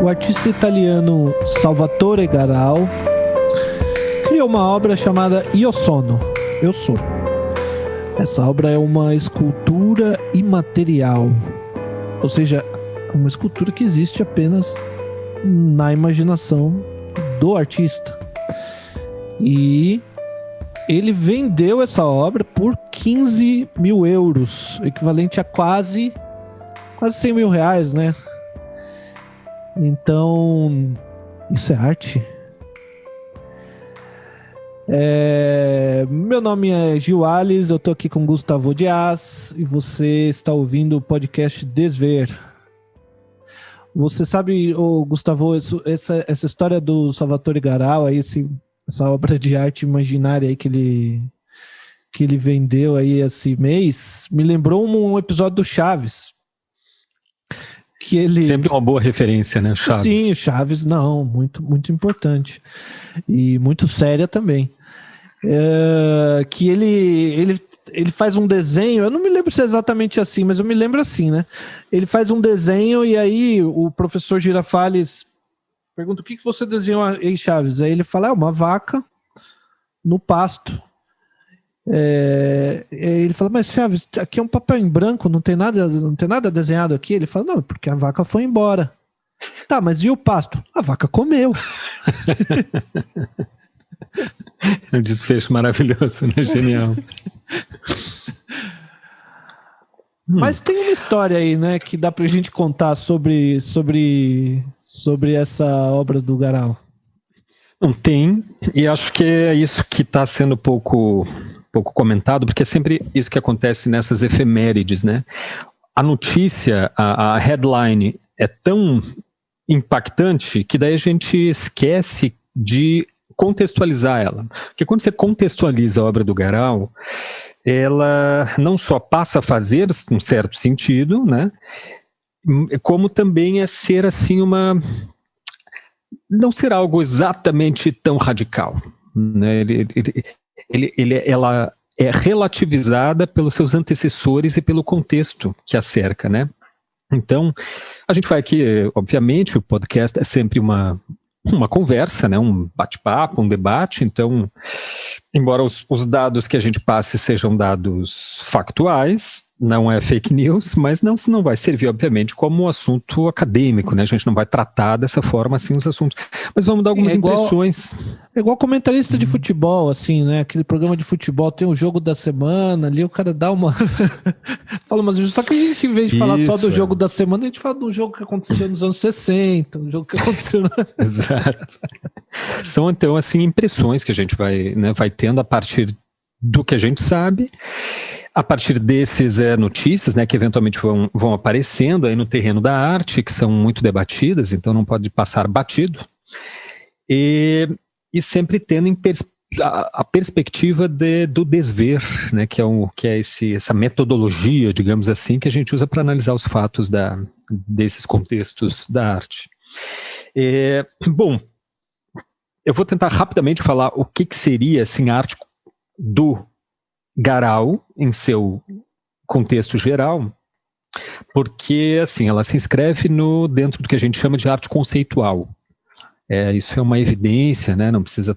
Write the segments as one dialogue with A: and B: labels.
A: O artista italiano Salvatore Garau criou uma obra chamada Io Sono, Eu Sou. Essa obra é uma escultura imaterial, ou seja, uma escultura que existe apenas na imaginação do artista. E ele vendeu essa obra por 15 mil euros, equivalente a quase 100 mil reais, né? Então, isso é arte? Meu nome é Gil Alves, eu tô aqui com Gustavo Dias e você está ouvindo o podcast Desver. Você sabe, Gustavo, essa história do Salvatore Garau, aí, essa obra de arte imaginária aí que ele vendeu aí esse mês, me lembrou um episódio do Chaves. Que ele...
B: Sempre uma boa referência, né, Chaves?
A: Sim, o Chaves, não, muito, muito importante. E muito séria também. Que ele faz um desenho, eu não me lembro se é exatamente assim, mas eu me lembro assim, né? Ele faz um desenho e aí o professor Girafales pergunta: o que você desenhou aí, Chaves? Aí ele fala: uma vaca no pasto. Ele fala: mas Chaves, aqui é um papel em branco, não tem nada desenhado aqui. Ele fala: não, porque a vaca foi embora. Tá, mas e o pasto? A vaca comeu.
B: É um desfecho maravilhoso, né? Genial.
A: Mas tem uma história aí, né, que dá pra gente contar sobre essa obra do Garau.
B: Não tem, e acho que é isso que está sendo pouco comentado, porque é sempre isso que acontece nessas efemérides, né? A notícia, a headline é tão impactante que daí a gente esquece de contextualizar ela. Porque quando você contextualiza a obra do Garau, ela não só passa a fazer um certo sentido, né? Como também é ser assim não ser algo exatamente tão radical, né? Ela é relativizada pelos seus antecessores e pelo contexto que a cerca, né? Então, a gente vai aqui, obviamente, o podcast é sempre uma conversa, né? Um bate-papo, um debate. Então, embora os dados que a gente passe sejam dados factuais, não é fake news, mas não vai servir, obviamente, como um assunto acadêmico, né? A gente não vai tratar dessa forma, assim, os assuntos. Mas vamos dar algumas impressões.
A: É igual comentarista de futebol, assim, né? Aquele programa de futebol tem o jogo da semana, ali o cara dá uma... fala umas vezes, só que a gente, em vez de falar só do jogo da semana, a gente fala do jogo que aconteceu nos anos 60, um jogo que aconteceu...
B: Exato. São, então, assim, impressões que a gente vai tendo a partir do que a gente sabe, a partir desses notícias, né, que eventualmente vão aparecendo aí no terreno da arte, que são muito debatidas, então não pode passar batido, e sempre tendo a perspectiva do desver, né, que é essa metodologia, digamos assim, que a gente usa para analisar os fatos desses contextos da arte. Bom, eu vou tentar rapidamente falar o que seria assim, a arte do Garau em seu contexto geral, porque assim, ela se inscreve dentro do que a gente chama de arte conceitual. Isso é uma evidência, né? Não precisa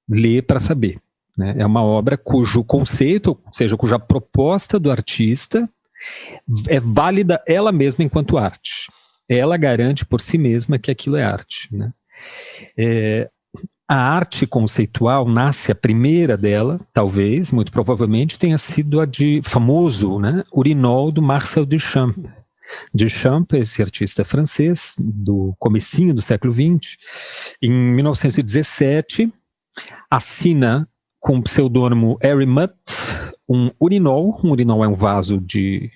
B: ler para saber, né? É uma obra cujo conceito, ou seja, cuja proposta do artista é válida ela mesma enquanto arte. Ela garante por si mesma que aquilo é arte, né? A arte conceitual nasce, a primeira dela, talvez, muito provavelmente, tenha sido a de famoso, né, Urinol, do Marcel Duchamp. Duchamp, esse artista francês, do comecinho do século XX, em 1917, assina com o pseudônimo Harry Mutt um urinol. Um urinol é um vaso de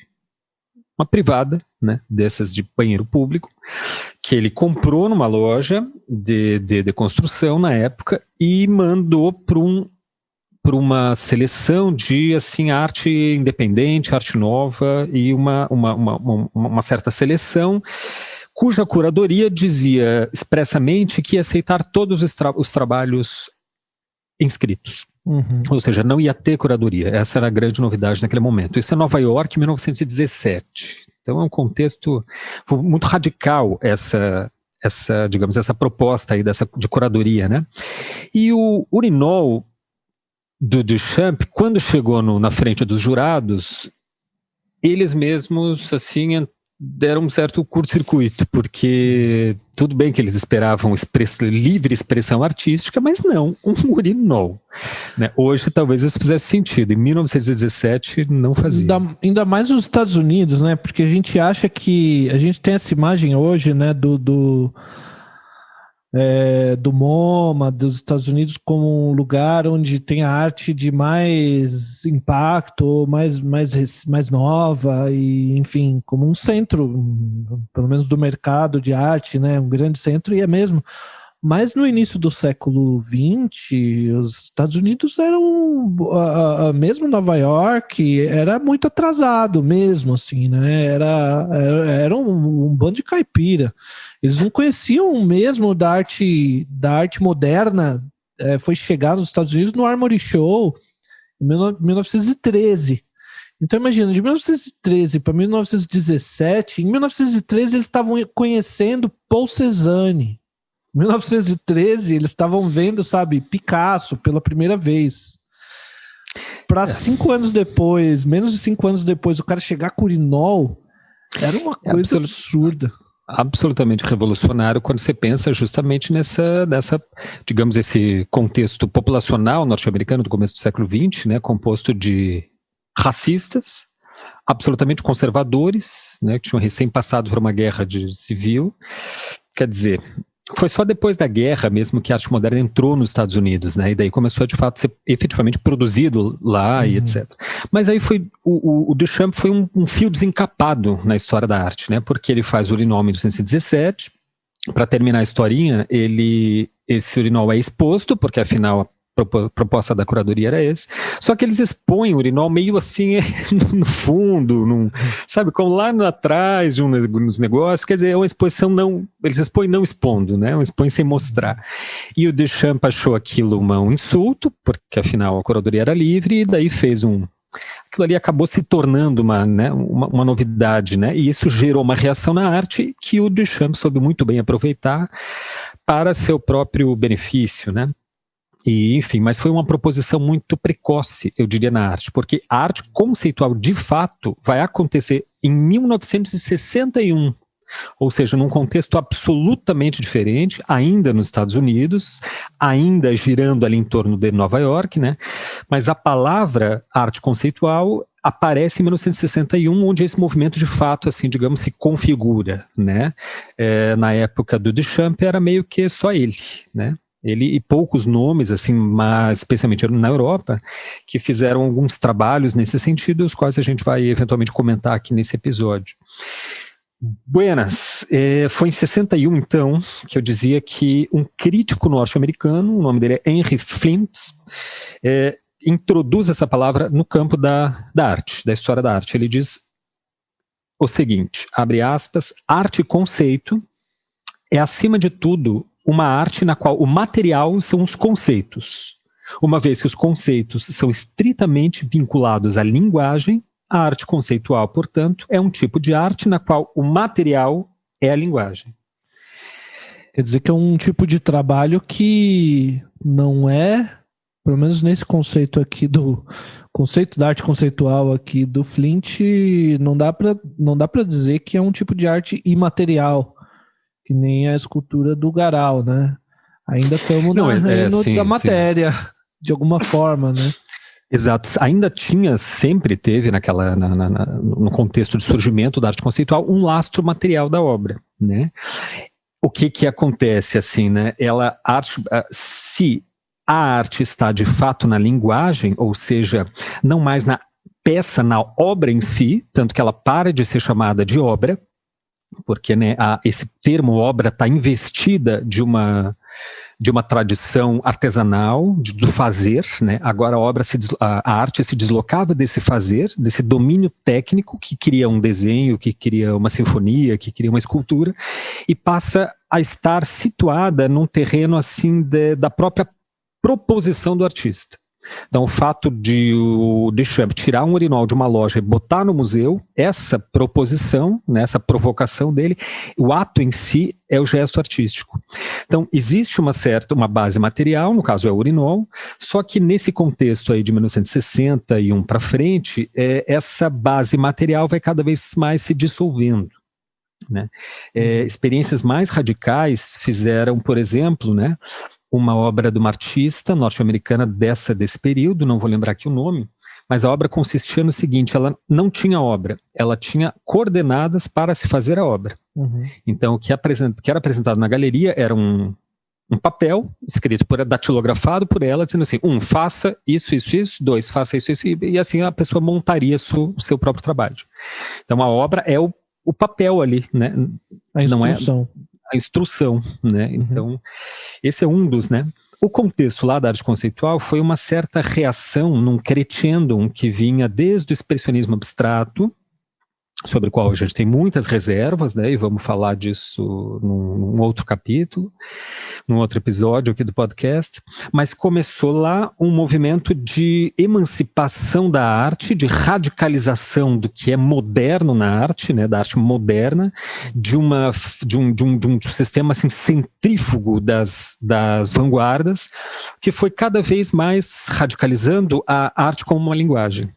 B: uma privada, né, dessas de banheiro público, que ele comprou numa loja de construção na época e mandou para uma seleção de assim, arte independente, arte nova e uma certa seleção cuja curadoria dizia expressamente que ia aceitar todos os trabalhos inscritos.
A: Uhum.
B: Ou seja, não ia ter curadoria. Essa era a grande novidade naquele momento. Isso é Nova York, 1917. Então é um contexto muito radical digamos, essa proposta aí de curadoria, né? E o urinol do Duchamp, quando chegou na frente dos jurados, eles mesmos, assim, deram um certo curto-circuito, porque tudo bem que eles esperavam livre expressão artística, mas não um urinol. Né? Hoje talvez isso fizesse sentido, em 1917 não fazia.
A: Ainda mais nos Estados Unidos, né? Porque a gente acha que... A gente tem essa imagem hoje, né, do MoMA, dos Estados Unidos, como um lugar onde tem a arte de mais impacto, mais nova, e enfim, como um centro, pelo menos do mercado de arte, né, um grande centro, e é mesmo. Mas no início do século XX, os Estados Unidos eram, mesmo Nova York, era muito atrasado mesmo, assim, né? Era um bando de caipira. Eles não conheciam mesmo da arte moderna. Foi chegar nos Estados Unidos no Armory Show em 1913. Então imagina, de 1913 para 1917, em 1913 eles estavam conhecendo Paul Cézanne. Em 1913 eles estavam vendo, sabe, Picasso pela primeira vez. Para 5 anos depois, menos de 5 anos depois, o cara chegar com urinol, era uma coisa absurda.
B: Absolutamente revolucionário quando você pensa justamente nessa, digamos, esse contexto populacional norte-americano do começo do século XX, né, composto de racistas, absolutamente conservadores, né, que tinham recém passado por uma guerra civil. Quer dizer, foi só depois da guerra mesmo que a arte moderna entrou nos Estados Unidos, né? E daí começou a, de fato, ser efetivamente produzido lá e etc. Mas aí o Duchamp foi um fio desencapado na história da arte, né? Porque ele faz o urinol em 1917. Para terminar a historinha, esse urinol é exposto, porque afinal a proposta da curadoria era esse. Só que eles expõem o urinol meio assim no fundo, sabe, como lá atrás de uns negócios. Quer dizer, é uma exposição eles expõem não expondo, né? Expõem sem mostrar. E o Duchamp achou aquilo um insulto, porque afinal a curadoria era livre, e daí fez aquilo ali acabou se tornando uma novidade, né? E isso gerou uma reação na arte que o Duchamp soube muito bem aproveitar para seu próprio benefício, né? E, enfim, mas foi uma proposição muito precoce, eu diria, na arte, porque a arte conceitual, de fato, vai acontecer em 1961, ou seja, num contexto absolutamente diferente, ainda nos Estados Unidos, ainda girando ali em torno de Nova York, né? Mas a palavra arte conceitual aparece em 1961, onde esse movimento, de fato, assim, digamos, se configura, né? Na época do Duchamp, era meio que só ele, né? Ele e poucos nomes, assim, mas especialmente na Europa, que fizeram alguns trabalhos nesse sentido, os quais a gente vai eventualmente comentar aqui nesse episódio. Buenas, foi em 61, então, que eu dizia que um crítico norte-americano, o nome dele é Henry Flint, introduz essa palavra no campo da arte, da história da arte. Ele diz o seguinte, abre aspas, arte e conceito é, acima de tudo, uma arte na qual o material são os conceitos. Uma vez que os conceitos são estritamente vinculados à linguagem, a arte conceitual, portanto, é um tipo de arte na qual o material é a linguagem.
A: Quer dizer que é um tipo de trabalho que não é, pelo menos nesse conceito aqui do conceito da arte conceitual aqui do Flint, não dá para dizer que é um tipo de arte imaterial, que nem a escultura do Garal, né? Ainda estamos no reino da matéria, sim, de alguma forma, né?
B: Exato. Ainda sempre teve no contexto de surgimento da arte conceitual, um lastro material da obra, né? O que acontece, assim, né? Se a arte está de fato na linguagem, ou seja, não mais na peça, na obra em si, tanto que ela para de ser chamada de obra, porque, né, esse termo obra está investida de uma tradição artesanal, do fazer, né? Agora a arte se deslocava desse fazer, desse domínio técnico que cria um desenho, que cria uma sinfonia, que cria uma escultura, e passa a estar situada num terreno assim da própria proposição do artista. Então, o fato de o Duchamp tirar um urinol de uma loja e botar no museu, essa proposição, né, essa provocação dele, o ato em si é o gesto artístico. Então, existe uma base material, no caso é o urinol, só que nesse contexto aí de 1961 para frente, essa base material vai cada vez mais se dissolvendo. Né? Experiências mais radicais fizeram, por exemplo, né, uma obra de uma artista norte-americana desse período, não vou lembrar aqui o nome, mas a obra consistia no seguinte: ela não tinha obra, ela tinha coordenadas para se fazer a obra. Então, o que era apresentado na galeria era um papel escrito, datilografado por ela, dizendo assim: 1, faça isso, 2, faça isso, e assim a pessoa montaria o seu próprio trabalho. Então, a obra é o papel ali, né?
A: A instrução.
B: Não é a instrução, né? Então, esse é um dos, né? O contexto lá da arte conceitual foi uma certa reação num crescendo que vinha desde o expressionismo abstrato, sobre o qual a gente tem muitas reservas, né? E vamos falar disso num outro capítulo, num outro episódio aqui do podcast. Mas começou lá um movimento de emancipação da arte, de radicalização do que é moderno na arte, né? Da arte moderna, de um sistema assim, centrífugo das vanguardas, que foi cada vez mais radicalizando a arte como uma linguagem.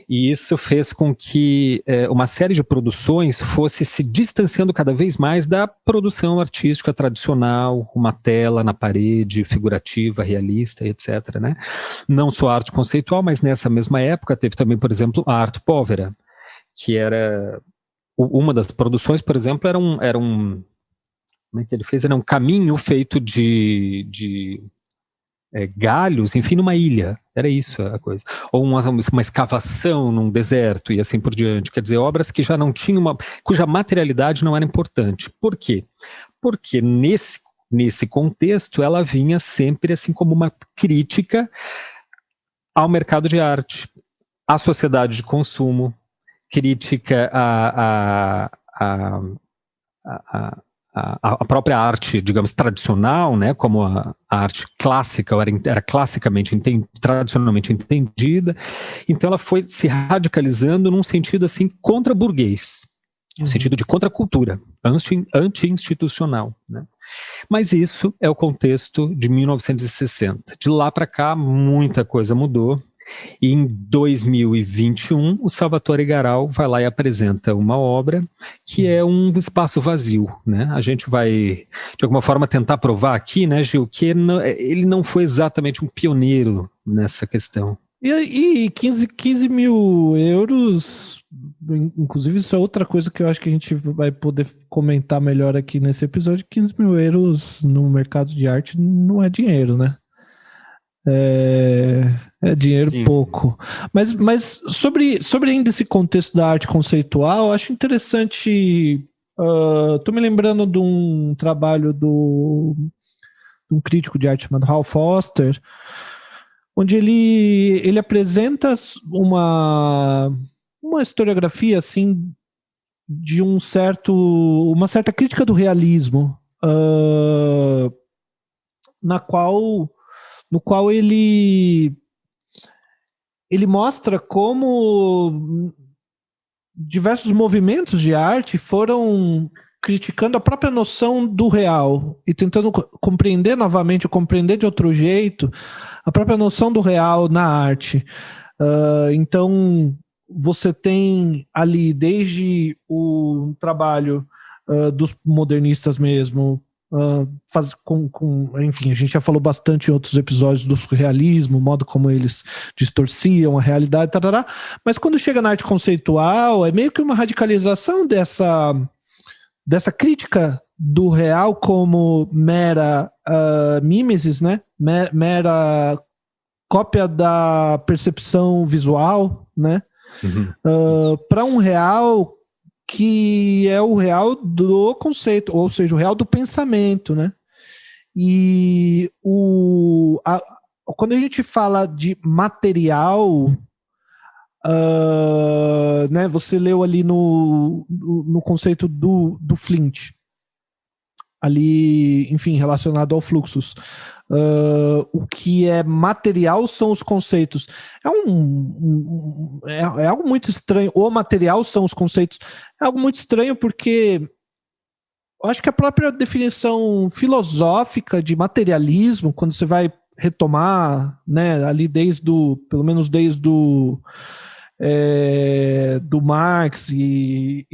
B: E isso fez com que uma série de produções fosse se distanciando cada vez mais da produção artística tradicional, uma tela na parede, figurativa, realista, etc. Né? Não só a arte conceitual, mas nessa mesma época teve também, por exemplo, a arte povera, que era uma das produções, por exemplo, era um como é que ele fez? Era um caminho feito de galhos, enfim, numa ilha. Era isso a coisa. Ou uma escavação num deserto e assim por diante. Quer dizer, obras que já não tinham cuja materialidade não era importante. Por quê? Porque nesse contexto ela vinha sempre assim como uma crítica ao mercado de arte, à sociedade de consumo, crítica a própria arte, digamos, tradicional, né, como a arte clássica, era classicamente, tradicionalmente entendida. Então ela foi se radicalizando num sentido assim contra-burguês, no sentido de contra-cultura, anti-institucional. Né? Mas isso é o contexto de 1960. De lá para cá, muita coisa mudou. E em 2021, o Salvatore Garau vai lá e apresenta uma obra que é um espaço vazio, né? A gente vai, de alguma forma, tentar provar aqui, né, Gil, que ele não foi exatamente um pioneiro nessa questão.
A: E 15 mil euros, inclusive isso é outra coisa que eu acho que a gente vai poder comentar melhor aqui nesse episódio. 15 mil euros no mercado de arte não é dinheiro, né? É dinheiro. Sim. Pouco. Mas sobre ainda esse contexto da arte conceitual, eu acho interessante. Tô me lembrando de um trabalho de um crítico de arte chamado Hal Foster, onde ele apresenta uma historiografia assim de uma certa crítica do realismo, no qual ele mostra como diversos movimentos de arte foram criticando a própria noção do real e tentando compreender novamente, ou compreender de outro jeito, a própria noção do real na arte. Então, você tem ali desde o trabalho dos modernistas mesmo, enfim, a gente já falou bastante em outros episódios do surrealismo, o modo como eles distorciam a realidade, tarará, mas quando chega na arte conceitual, é meio que uma radicalização dessa crítica do real como mera mimesis, né? Mera cópia da percepção visual, né? Para um real que é o real do conceito, ou seja, o real do pensamento, né? E quando a gente fala de material, né, você leu ali no conceito do Flint, ali, enfim, relacionado ao Fluxus. o que é material são os conceitos. É algo muito estranho. O material são os conceitos. É algo muito estranho porque eu acho que a própria definição filosófica de materialismo, quando você vai retomar, né, ali pelo menos desde do Marx e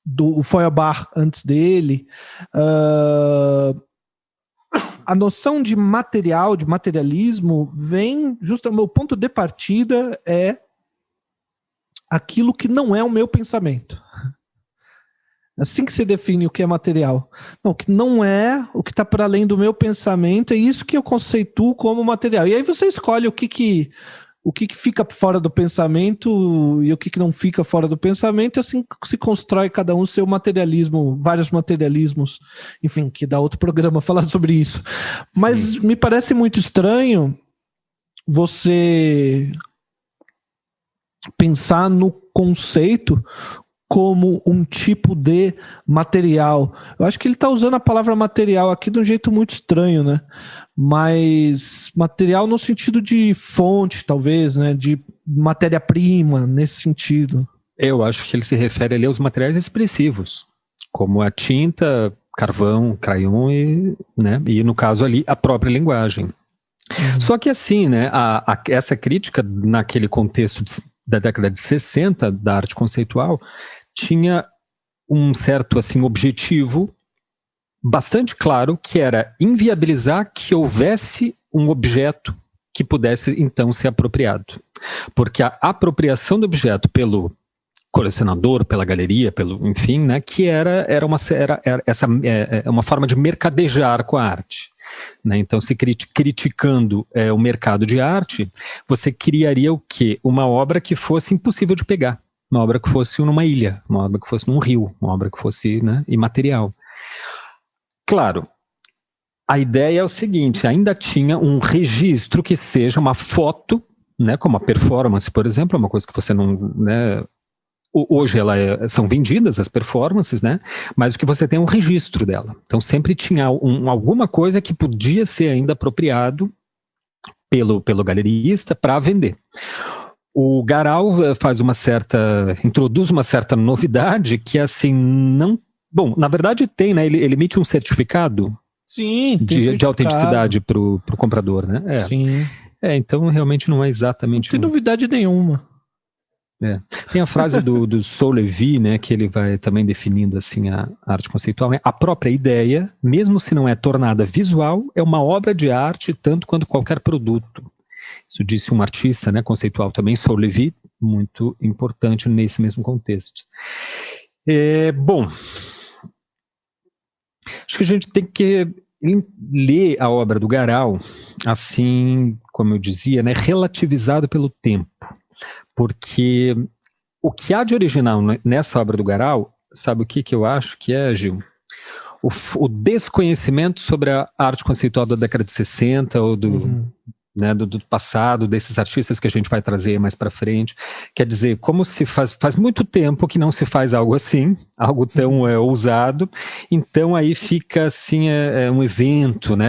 A: do Feuerbach antes dele, a noção de material, de materialismo, vem justamente, o ponto de partida é aquilo que não é o meu pensamento. Assim que se define o que é material. Não, o que não é, o que está para além do meu pensamento, é isso que eu conceituo como material. E aí você escolhe o que fica fora do pensamento e o que não fica fora do pensamento, e assim se constrói cada um seu materialismo, vários materialismos, enfim, que dá outro programa falar sobre isso. Sim. Mas me parece muito estranho você pensar no conceito como um tipo de material. Eu acho que ele está usando a palavra material aqui de um jeito muito estranho, né? Mas material no sentido de fonte, talvez, né? De matéria-prima, nesse sentido.
B: Eu acho que ele se refere ali aos materiais expressivos, como a tinta, carvão, crayon e no caso ali, a própria linguagem. Só que assim, né? Essa crítica naquele contexto da década de 60, da arte conceitual, tinha um certo assim, objetivo bastante claro, que era inviabilizar que houvesse um objeto que pudesse então ser apropriado. Porque a apropriação do objeto pelo colecionador, pela galeria, enfim, né, que era uma forma de mercadejar com a arte. Né? Então, se criticando o mercado de arte, você criaria o quê? Uma obra que fosse impossível de pegar, uma obra que fosse numa ilha, uma obra que fosse num rio, uma obra que fosse, né, imaterial. Claro, a ideia é o seguinte, ainda tinha um registro que seja uma foto, né, como a performance, por exemplo, é uma coisa que você não... Né, hoje são vendidas as performances, né? Mas o que você tem é um registro dela. Então sempre tinha alguma coisa que podia ser ainda apropriado pelo galerista para vender. O Garau introduz uma certa novidade que assim não... Bom, na verdade tem, né? Ele emite um certificado,
A: sim,
B: de autenticidade para o comprador, né?
A: Sim.
B: Então realmente não é exatamente...
A: Não tem novidade nenhuma.
B: Tem a frase do Saul-Levy, né, que ele vai também definindo assim a arte conceitual, né? A própria ideia, mesmo se não é tornada visual, é uma obra de arte tanto quanto qualquer produto. Isso disse um artista, né, conceitual também, Saul-Levy, muito importante nesse mesmo contexto. Bom, acho que a gente tem que ler a obra do Garau, assim, como eu dizia, né, relativizado pelo tempo. Porque o que há de original nessa obra do Garau, sabe o que eu acho que é, Gil? O desconhecimento sobre a arte conceitual da década de 60 ou né, do passado, desses artistas que a gente vai trazer mais para frente. Quer dizer, como se faz muito tempo que não se faz algo assim, algo tão ousado, então aí fica assim, um evento, né?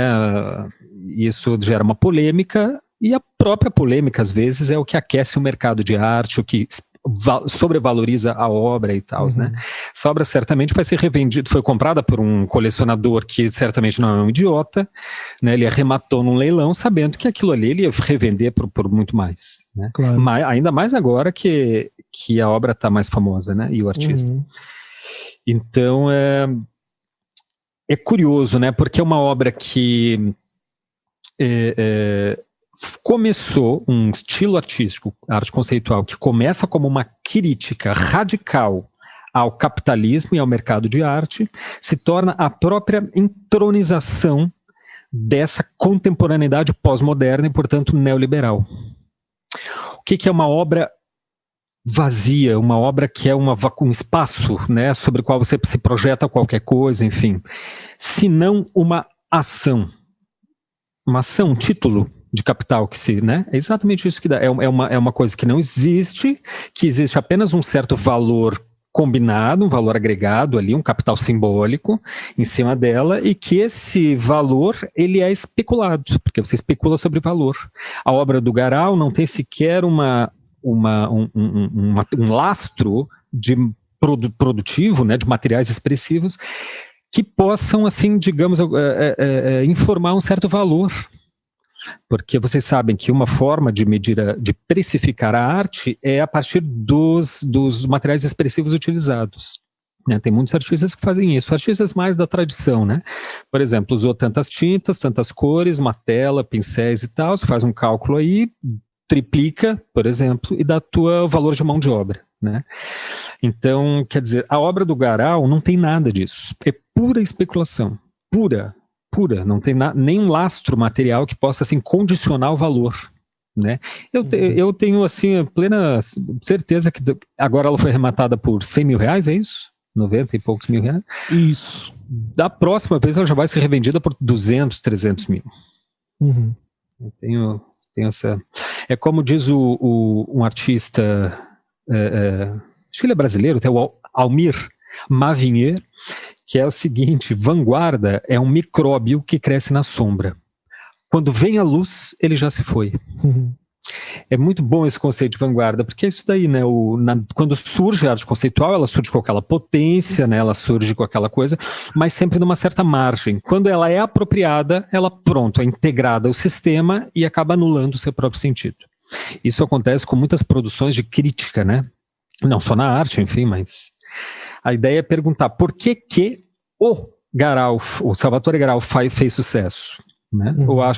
B: Isso gera uma polêmica. E a própria polêmica, às vezes, é o que aquece o mercado de arte, o que sobrevaloriza a obra e tal, né? Essa obra certamente vai ser revendida, foi comprada por um colecionador que certamente não é um idiota, né? Ele arrematou num leilão sabendo que aquilo ali ele ia revender por muito mais, né?
A: Claro.
B: Ainda mais agora que a obra está mais famosa, né? E o artista. Então, é curioso, né? Porque é uma obra que... começou um estilo artístico, arte conceitual, que começa como uma crítica radical ao capitalismo e ao mercado de arte, se torna a própria entronização dessa contemporaneidade pós-moderna e, portanto, neoliberal. O que é uma obra vazia, uma obra que é um espaço, né, sobre o qual você se projeta qualquer coisa, enfim, se não uma ação. Uma ação, um título de capital que né? É exatamente isso que dá. É uma coisa que não existe, que existe apenas um certo valor combinado, um valor agregado ali, um capital simbólico em cima dela, e que esse valor, ele é especulado, porque você especula sobre valor. A obra do Garal não tem sequer um lastro de produtivo, né, de materiais expressivos, que possam, assim, digamos, informar um certo valor. Porque vocês sabem que uma forma de medir, de precificar a arte é a partir dos materiais expressivos utilizados. Né? Tem muitos artistas que fazem isso, artistas mais da tradição, né? Por exemplo, usou tantas tintas, tantas cores, uma tela, pincéis e tal, você faz um cálculo aí, triplica, por exemplo, e dá o valor de mão de obra. Né? Então, quer dizer, a obra do Garal não tem nada disso, é pura especulação, pura, não tem nenhum lastro material que possa, assim, condicionar o valor, né? Eu tenho, assim, plena certeza que agora ela foi arrematada por 100 mil reais, é isso? 90 e poucos mil reais?
A: Isso.
B: Da próxima vez ela já vai ser revendida por 200, 300 mil.
A: Uhum.
B: Eu tenho essa... É como diz um artista, acho que ele é brasileiro, tem o Almir Mavinier, que é o seguinte: vanguarda é um micróbio que cresce na sombra. Quando vem a luz, ele já se foi.
A: Uhum.
B: É muito bom esse conceito de vanguarda, porque é isso daí, né? Quando surge a arte conceitual, ela surge com aquela potência, né? Ela surge com aquela coisa, mas sempre numa certa margem. Quando ela é apropriada, ela, pronto, é integrada ao sistema e acaba anulando o seu próprio sentido. Isso acontece com muitas produções de crítica, né? Não só na arte, enfim, mas... A ideia é perguntar por que o Salvatore Garal fez sucesso, né? Ou a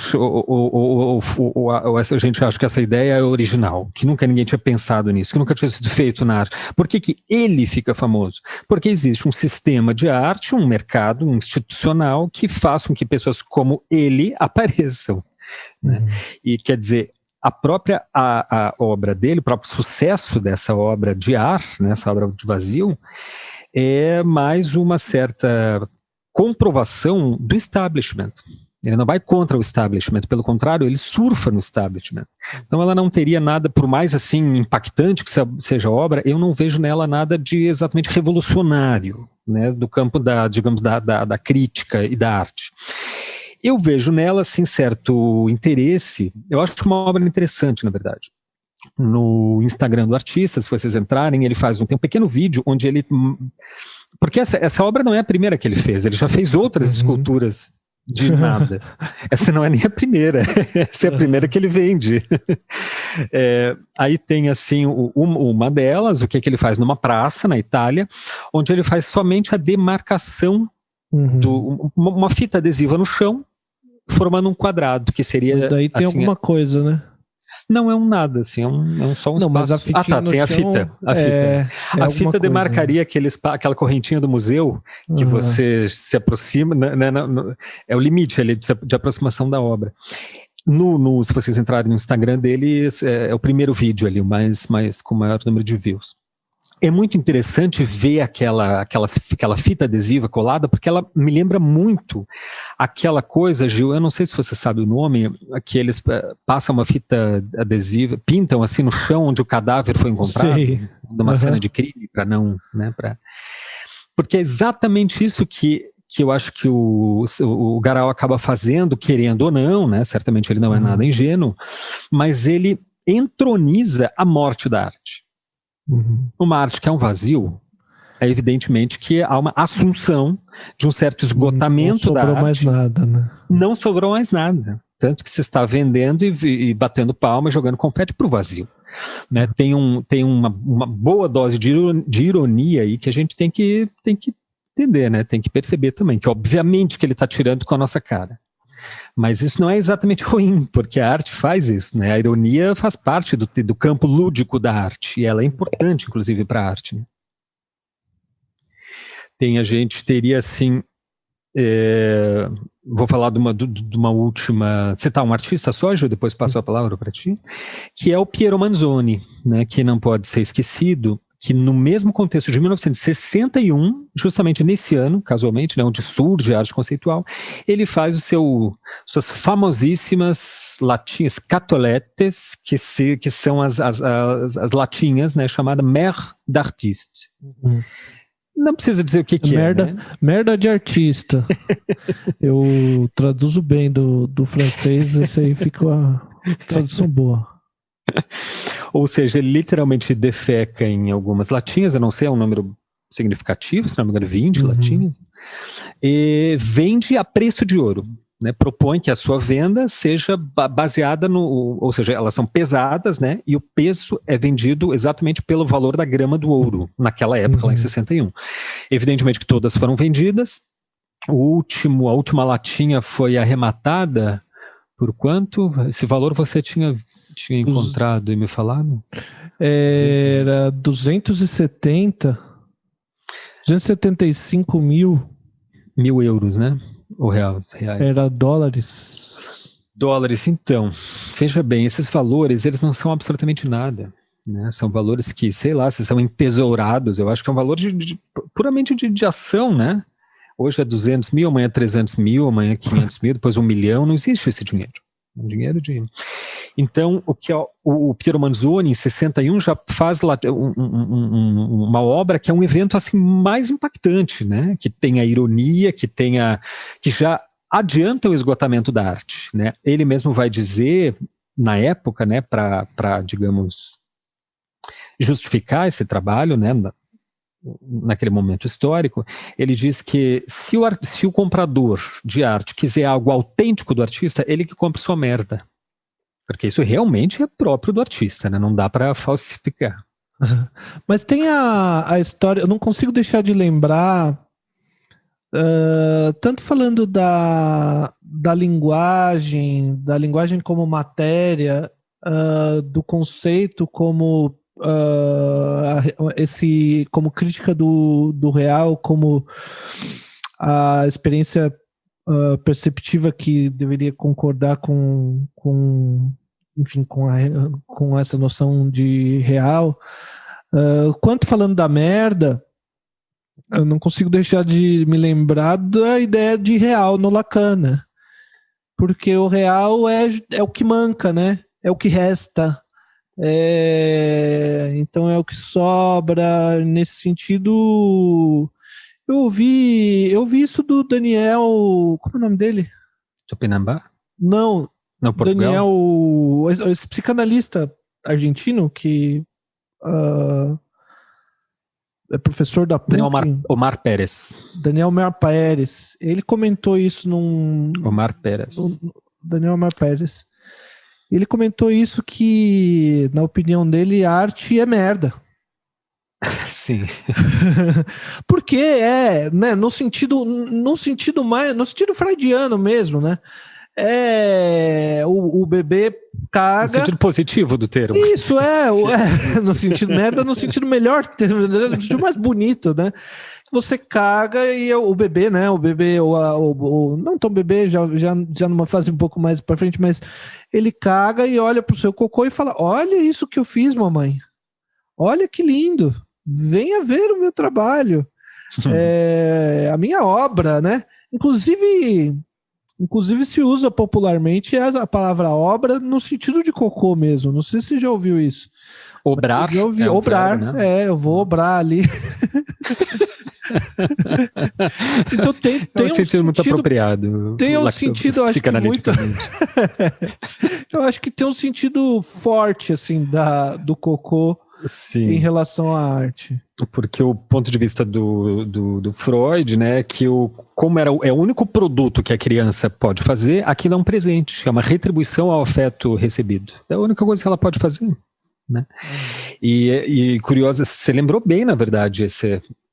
B: gente acha que essa ideia é original, que nunca ninguém tinha pensado nisso, que nunca tinha sido feito na arte. Por que ele fica famoso? Porque existe um sistema de arte, um mercado institucional que faz com que pessoas como ele apareçam, né? E quer dizer, a própria a obra dele, o próprio sucesso dessa obra de ar, né, essa obra de vazio, é mais uma certa comprovação do establishment. Ele não vai contra o establishment, pelo contrário, ele surfa no establishment. Então ela não teria nada, por mais assim impactante que seja a obra, eu não vejo nela nada de exatamente revolucionário, né, do campo digamos, da crítica e da arte. Eu vejo nela, assim, certo interesse. Eu acho uma obra interessante, na verdade. No Instagram do artista, se vocês entrarem, ele tem um pequeno vídeo onde ele... Porque essa obra não é a primeira que ele fez, ele já fez outras esculturas de nada. Essa não é nem a primeira, essa é a primeira que ele vende. Aí tem, assim, uma delas, o que ele faz numa praça, na Itália, onde ele faz somente a demarcação, uma fita adesiva no chão, formando um quadrado, que seria...
A: Mas daí tem, assim, alguma coisa, né?
B: Não é um nada, assim, é só um espaço.
A: Mas a fitinha no
B: tem
A: chão,
B: a fita demarcaria aquela correntinha do museu que você se aproxima, é o limite ali de aproximação da obra. Se vocês entrarem no Instagram dele, é o primeiro vídeo ali, com o maior número de views. É muito interessante ver aquela fita adesiva colada, porque ela me lembra muito aquela coisa, Gil, eu não sei se você sabe o nome, que eles passam uma fita adesiva, pintam assim no chão onde o cadáver foi encontrado, numa cena de crime, para não... Né, porque é exatamente isso que eu acho que o Garal acaba fazendo, querendo ou não, né? Certamente ele não é nada ingênuo, mas ele entroniza a morte da arte. Uma arte que é um vazio, é evidentemente que há uma assunção de um certo esgotamento da arte.
A: Não sobrou mais nada, né?
B: Não sobrou mais nada. Tanto que se está vendendo e batendo palma e jogando confete para o vazio. Né? Tem uma boa dose de ironia aí que a gente tem que entender, né? Tem que perceber também, que obviamente que ele está tirando com a nossa cara. Mas isso não é exatamente ruim, porque a arte faz isso, né? A ironia faz parte do campo lúdico da arte, e ela é importante, inclusive, para a arte. Né? A gente teria, assim, vou falar de uma última, citar um artista só, Gil, depois passo a palavra para ti, que é o Piero Manzoni, né? Que não pode ser esquecido, que no mesmo contexto de 1961, justamente nesse ano, casualmente, né, onde surge a arte conceitual, ele faz suas famosíssimas latinhas, scatoletes, que são as latinhas, né, chamada mère d'artiste. Não precisa dizer o que
A: merda,
B: é, né?
A: Merda de artista. Eu traduzo bem do francês, esse aí fica uma tradução boa.
B: Ou seja, ele literalmente defeca em algumas latinhas, eu não sei, é um número significativo, se não me engano, 20 latinhas, e vende a preço de ouro. Né, propõe que a sua venda seja baseada ou seja, elas são pesadas, né, e o peso é vendido exatamente pelo valor da grama do ouro, naquela época, lá em 61. Evidentemente que todas foram vendidas. A última latinha foi arrematada por quanto? Esse valor você tinha encontrado e me falado?
A: Era 275 mil.
B: 1.000 euros, né? Ou reais?
A: Era dólares.
B: Dólares, então. Veja bem, esses valores, eles não são absolutamente nada. Né? São valores que, sei lá, se são entesourados, eu acho que é um valor puramente de ação, né? Hoje é 200 mil, amanhã é 300 mil, amanhã é 500 mil, depois 1 milhão, não existe esse dinheiro. É um dinheiro de... Então, o Piero Manzoni, em 61, já faz uma obra que é um evento assim mais impactante, né? Que tem a ironia, que já adianta o esgotamento da arte, né? Ele mesmo vai dizer, na época, né, para, digamos, justificar esse trabalho, né, naquele momento histórico, ele diz que se o comprador de arte quiser algo autêntico do artista, ele que compra sua merda. Porque isso realmente é próprio do artista, né? Não dá para falsificar.
A: Mas tem a história, eu não consigo deixar de lembrar, tanto falando da linguagem como matéria, do conceito como como crítica do real, como a experiência perceptiva que deveria concordar com essa noção de real. Quanto falando da merda, eu não consigo deixar de me lembrar da ideia de real no Lacan, né? Porque o real é o que manca, né? É o que resta. Então é o que sobra. Nesse sentido, eu ouvi isso do Daniel. Como é o nome dele?
B: Tupinambá?
A: Não,
B: Portugal?
A: Daniel, esse psicanalista argentino que é professor da PUC.
B: Omar Pérez.
A: Daniel Omar Pérez. Ele comentou isso
B: Omar Pérez.
A: Daniel Omar Pérez. Ele comentou isso, que, na opinião dele, a arte é merda.
B: Sim.
A: Porque né, no sentido freudiano mesmo, né? O bebê caga.
B: No sentido positivo do termo.
A: Isso, no sentido merda, no sentido melhor, no sentido mais bonito, né? Você caga e o bebê, né? O bebê, não tão bebê, já numa fase um pouco mais pra frente, mas ele caga e olha pro seu cocô e fala: olha isso que eu fiz, mamãe. Olha que lindo. Venha ver o meu trabalho. A minha obra, né? Inclusive se usa popularmente a palavra obra no sentido de cocô mesmo. Não sei se você já ouviu isso.
B: Obrar.
A: Obrar,
B: verbo, né?
A: Eu vou obrar ali. Então tem um sentido
B: muito apropriado.
A: Tem um sentido, eu acho que muito. Eu acho que tem um sentido forte, assim, do cocô. Sim. Em relação à arte.
B: Porque o ponto de vista do Freud, né, que como é o único produto que a criança pode fazer, aquilo é um presente, é uma retribuição ao afeto recebido. É a única coisa que ela pode fazer. Né? E curiosa, você lembrou bem, na verdade,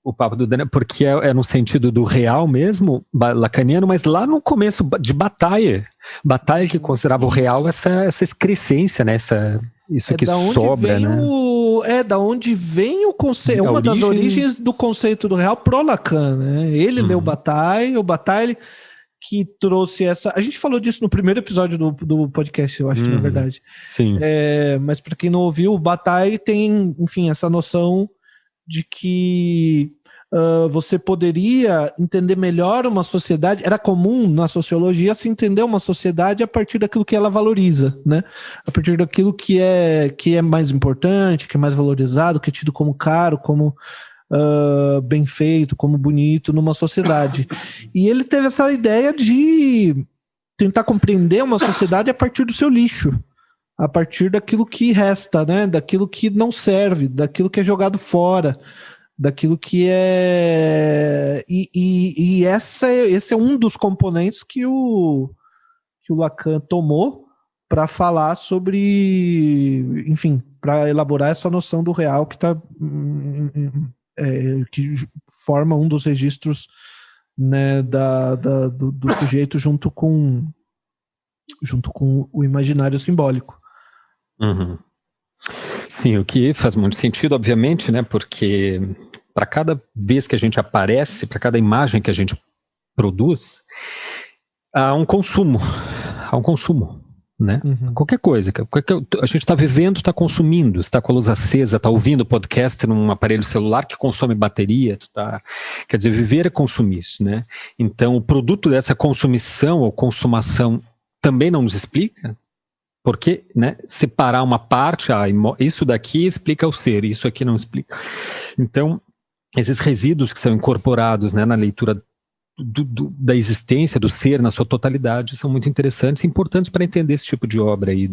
B: o papo do Daniel, porque é no sentido do real mesmo, lacaniano, mas lá no começo de Bataille que considerava o real essa excrescência, né? Isso que sobra, né?
A: Da onde vem o conceito, uma das origens do conceito do real pro Lacan, né? Ele leu o Bataille que trouxe essa... A gente falou disso no primeiro episódio do podcast, eu acho, na verdade.
B: Sim.
A: Mas para quem não ouviu, o Bataille tem, enfim, essa noção de que você poderia entender melhor uma sociedade. Era comum na sociologia se entender uma sociedade a partir daquilo que ela valoriza, né? A partir daquilo que é mais importante, que é mais valorizado, que é tido como caro, como bem feito, como bonito numa sociedade. E ele teve essa ideia de tentar compreender uma sociedade a partir do seu lixo, a partir daquilo que resta, né? Daquilo que não serve, daquilo que é jogado fora, daquilo que é... E esse é um dos componentes que o Lacan tomou para falar sobre, enfim, para elaborar essa noção do real que que forma um dos registros, né, do sujeito junto com o imaginário simbólico.
B: Uhum. Sim, o que faz muito sentido, obviamente, né, porque para cada vez que a gente aparece, para cada imagem que a gente produz, há um consumo, né?
A: Uhum.
B: Qualquer coisa, a gente está vivendo, está consumindo, está com a luz acesa, está ouvindo podcast num aparelho celular que consome bateria, quer dizer, viver é consumir isso, né? Então, o produto dessa consumição ou consumação também não nos explica, porque, né, separar uma parte, isso daqui explica o ser, isso aqui não explica. Então, esses resíduos que são incorporados, né, na leitura da existência, do ser na sua totalidade, são muito interessantes e importantes para entender esse tipo de obra aí,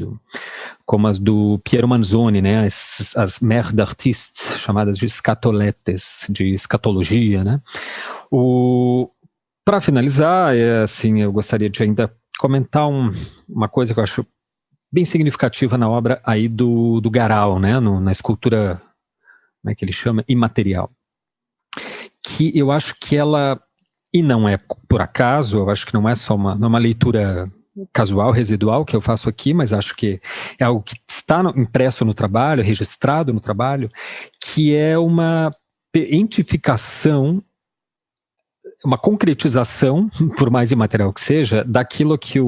B: como as do Piero Manzoni, né, as mères d'artistes, chamadas de scatoletes, de escatologia, né. Para finalizar, assim, eu gostaria de ainda comentar uma coisa que eu acho bem significativa na obra aí do Garal, né, na escultura, como é que ele chama? Imaterial. Que eu acho que ela, e não é por acaso, eu acho que não é só uma leitura casual, residual que eu faço aqui, mas acho que é algo que está impresso no trabalho, registrado no trabalho, que é uma identificação, uma concretização, por mais imaterial que seja, daquilo que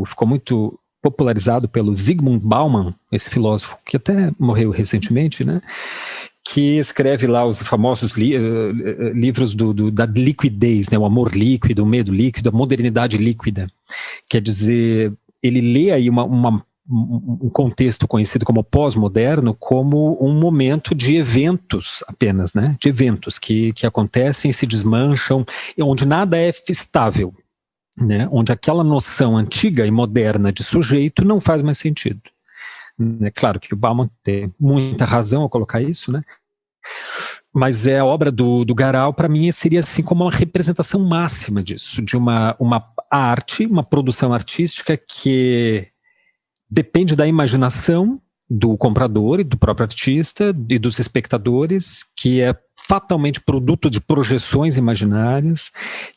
B: ficou muito popularizado pelo Zygmunt Bauman, esse filósofo que até morreu recentemente, né? Que escreve lá os famosos livros da liquidez, né? O amor líquido, o medo líquido, a modernidade líquida. Quer dizer, ele lê aí um contexto conhecido como pós-moderno como um momento de eventos apenas, né? De eventos que acontecem e se desmancham, onde nada é estável, né? Onde aquela noção antiga e moderna de sujeito não faz mais sentido. É claro que o Bauman tem muita razão ao colocar isso, né? Mas a obra do Garal, para mim, seria assim como uma representação máxima disso, de uma arte, uma produção artística que depende da imaginação do comprador e do próprio artista e dos espectadores, que é fatalmente produto de projeções imaginárias,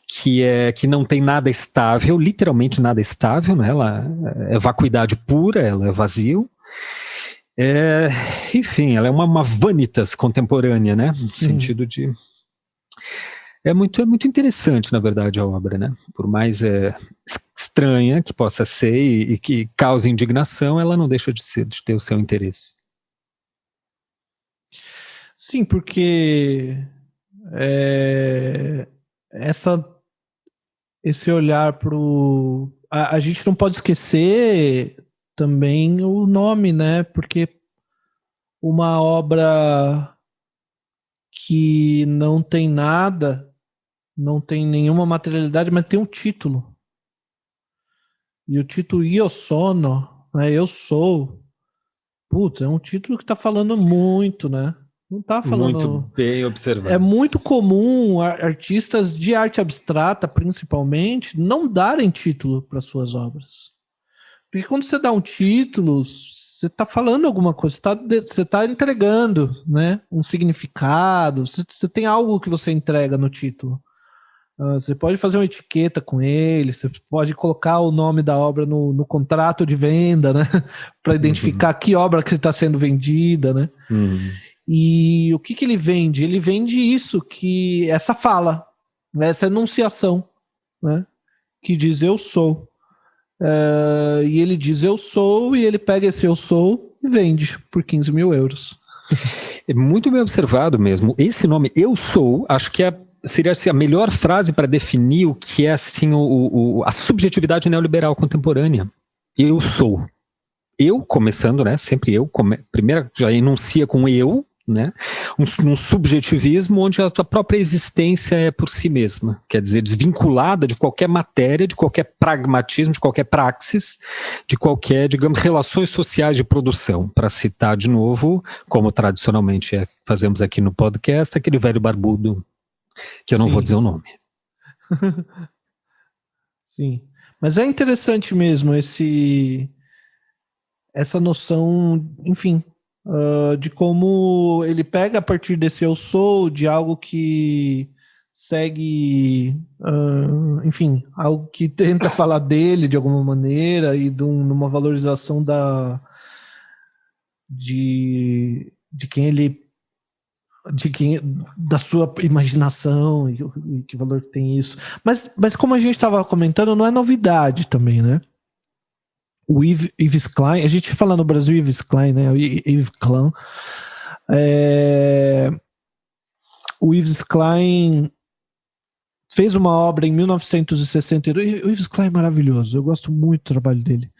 B: que não tem nada estável, literalmente nada estável, né? Ela é vacuidade pura, ela é vazio. Enfim, ela é uma vanitas contemporânea, né? No sentido de... É muito interessante, na verdade, a obra, né? Por mais estranha que possa ser e que cause indignação, ela não deixa de ter o seu interesse.
A: Sim, porque esse olhar pro... A gente não pode esquecer também o nome, né? Porque uma obra que não tem nada, não tem nenhuma materialidade, mas tem um título. E o título Io sono, né? Eu sou. Putz, é um título que tá falando muito, né? Não tá falando...
B: Muito bem observado.
A: É muito comum artistas de arte abstrata, principalmente, não darem título para suas obras. Porque quando você dá um título, você está falando alguma coisa, você tá entregando, né, um significado, você tem algo que você entrega no título. Você pode fazer uma etiqueta com ele, você pode colocar o nome da obra no contrato de venda, né, para identificar que obra que está sendo vendida, né. E o que ele vende? Ele vende isso, essa fala, essa enunciação, né, que diz eu sou. E ele diz eu sou, e ele pega esse eu sou e vende por 15 mil euros.
B: É muito bem observado mesmo. Esse nome, Eu Sou, acho que seria assim, a melhor frase para definir o que é assim, a subjetividade neoliberal contemporânea. Eu sou. Eu, começando, né? Sempre eu. Primeiro já enuncia com eu, né? Um subjetivismo onde a tua própria existência é por si mesma. Quer dizer, desvinculada de qualquer matéria, de qualquer pragmatismo, de qualquer praxis, de qualquer, digamos, relações sociais de produção. Para citar de novo, como tradicionalmente fazemos aqui no podcast, aquele velho barbudo, que eu não vou dizer o nome.
A: Sim. Mas é interessante mesmo essa noção, enfim, de como ele pega a partir desse eu sou, de algo que segue, enfim, algo que tenta falar dele de alguma maneira e numa valorização de quem ele, da sua imaginação e que valor tem isso. Mas como a gente estava comentando, não é novidade também, né? O Yves Klein, a gente fala no Brasil Yves Klein, né? O Yves Klein. O Yves Klein fez uma obra em 1962. O Yves Klein é maravilhoso, eu gosto muito do trabalho dele.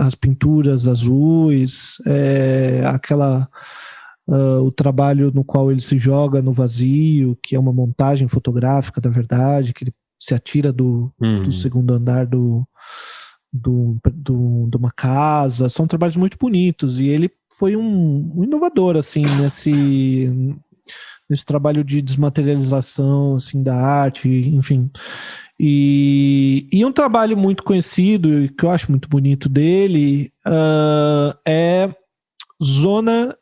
A: As pinturas azuis, o trabalho no qual ele se joga no vazio, que é uma montagem fotográfica da verdade, que ele se atira do segundo andar de uma casa. São trabalhos muito bonitos e ele foi um inovador assim nesse trabalho de desmaterialização assim, da arte, enfim. E um trabalho muito conhecido e que eu acho muito bonito dele é Zona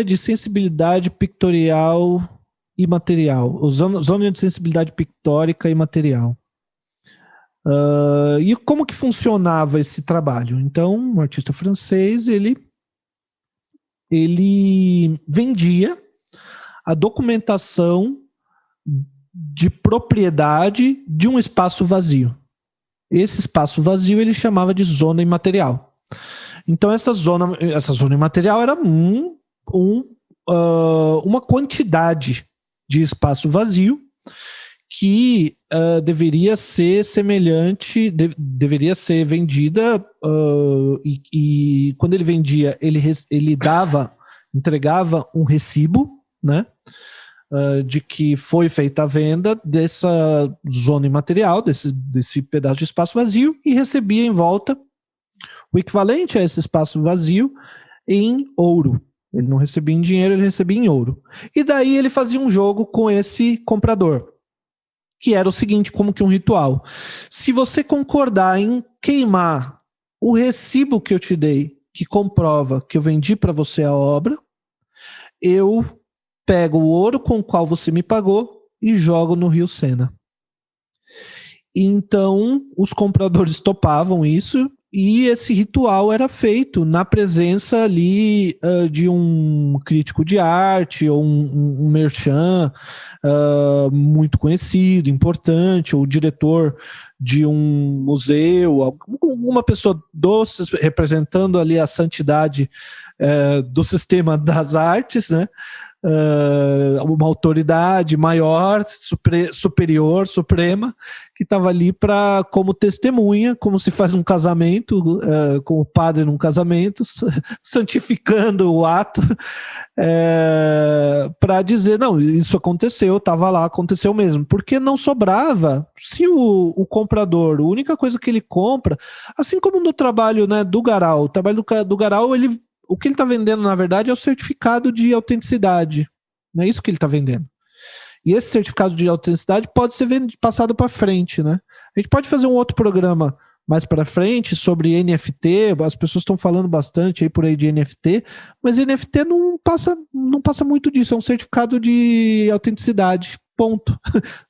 A: de Sensibilidade Pictorial e Material, Zona de Sensibilidade Pictórica e Material. E como que funcionava esse trabalho? Então, um artista francês, ele vendia a documentação de propriedade de um espaço vazio. Esse espaço vazio ele chamava de zona imaterial. Então essa zona imaterial era uma quantidade de espaço vazio que deveria ser semelhante, deveria ser vendida, e quando ele vendia, ele entregava um recibo, né, de que foi feita a venda dessa zona imaterial, desse pedaço de espaço vazio, e recebia em volta o equivalente a esse espaço vazio em ouro. Ele não recebia em dinheiro, ele recebia em ouro. E daí ele fazia um jogo com esse comprador, que era o seguinte, como que um ritual. Se você concordar em queimar o recibo que eu te dei, que comprova que eu vendi para você a obra, eu pego o ouro com o qual você me pagou e jogo no Rio Sena. Então, os compradores topavam isso, e esse ritual era feito na presença ali de um crítico de arte ou um merchan muito conhecido, importante, ou diretor de um museu, alguma pessoa doce representando ali a santidade do sistema das artes, né? Uma autoridade maior, superior, suprema, que estava ali como testemunha, como se faz um casamento, como padre num casamento, santificando o ato, para dizer, não, isso aconteceu, estava lá, aconteceu mesmo, porque não sobrava. Se o comprador, a única coisa que ele compra, assim como no trabalho, né, do Garal, o trabalho do Garal, o que ele está vendendo, na verdade, é o certificado de autenticidade. Não é isso que ele está vendendo. E esse certificado de autenticidade pode ser passado para frente, né? A gente pode fazer um outro programa mais para frente sobre NFT. As pessoas estão falando bastante aí por aí de NFT, mas NFT não passa muito disso. É um certificado de autenticidade, ponto.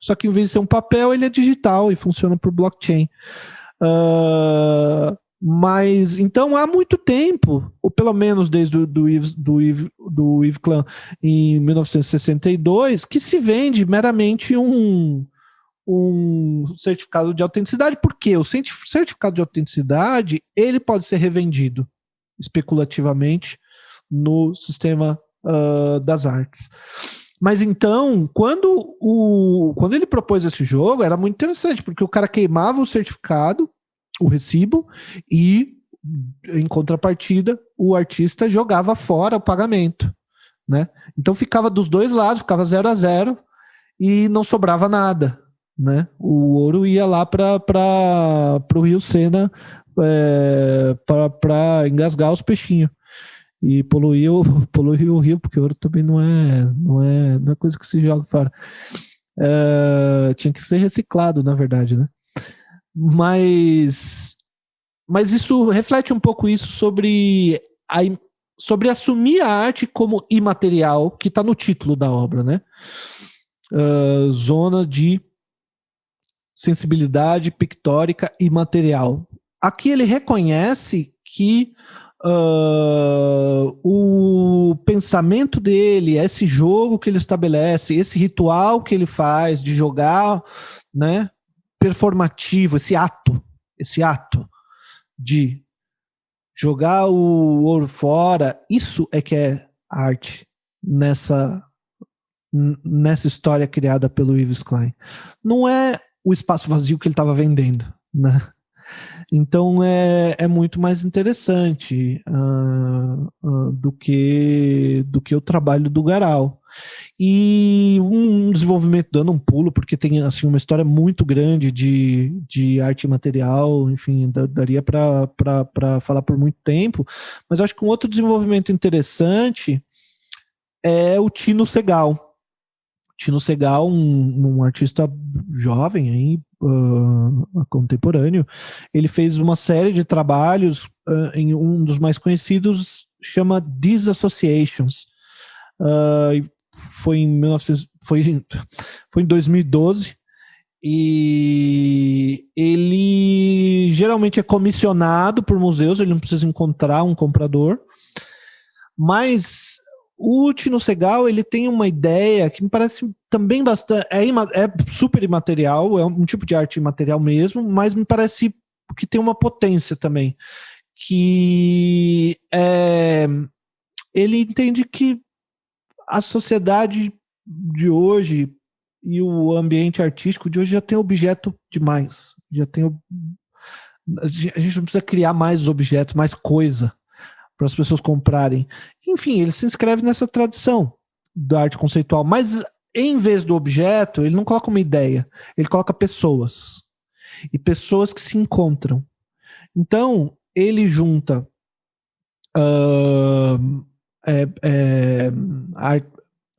A: Só que em vez de ser um papel, ele é digital e funciona por blockchain. Mas, então, há muito tempo, ou pelo menos desde do Yves Klein em 1962, que se vende meramente um certificado de autenticidade, porque o certificado de autenticidade ele pode ser revendido especulativamente no sistema das artes. Mas então, quando ele propôs esse jogo, era muito interessante, porque o cara queimava o certificado, o recibo, e em contrapartida, o artista jogava fora o pagamento, né? Então ficava dos dois lados, ficava 0-0 e não sobrava nada, né? O ouro ia lá para o Rio Sena para engasgar os peixinhos e poluir o rio, porque o ouro também não é coisa que se joga fora. Tinha que ser reciclado, na verdade, né? Mas isso reflete um pouco isso sobre assumir a arte como imaterial, que está no título da obra, né? Zona de sensibilidade pictórica imaterial. Aqui ele reconhece que o pensamento dele, esse jogo que ele estabelece, esse ritual que ele faz de jogar, né, performativo, esse ato de jogar o ouro fora, isso é que é arte nessa história criada pelo Yves Klein. Não é o espaço vazio que ele estava vendendo, né? Então é muito mais interessante do que o trabalho do Garal. E um desenvolvimento, dando um pulo, porque tem assim, uma história muito grande de arte material, enfim, daria para falar por muito tempo, mas acho que um outro desenvolvimento interessante é o Tino Segal. Tino Segal, um artista jovem, aí, contemporâneo, ele fez uma série de trabalhos, em um dos mais conhecidos, chama Disassociations. Foi em 2012, e ele geralmente é comissionado por museus, ele não precisa encontrar um comprador, mas o Tino Segal, ele tem uma ideia que me parece também bastante, é super imaterial, é um tipo de arte imaterial mesmo, mas me parece que tem uma potência também, que ele entende que a sociedade de hoje e o ambiente artístico de hoje já tem objeto demais, a gente não precisa criar mais objetos, mais coisa para as pessoas comprarem. Enfim, ele se inscreve nessa tradição da arte conceitual, mas em vez do objeto, ele não coloca uma ideia, ele coloca pessoas. E pessoas que se encontram. Então, ele junta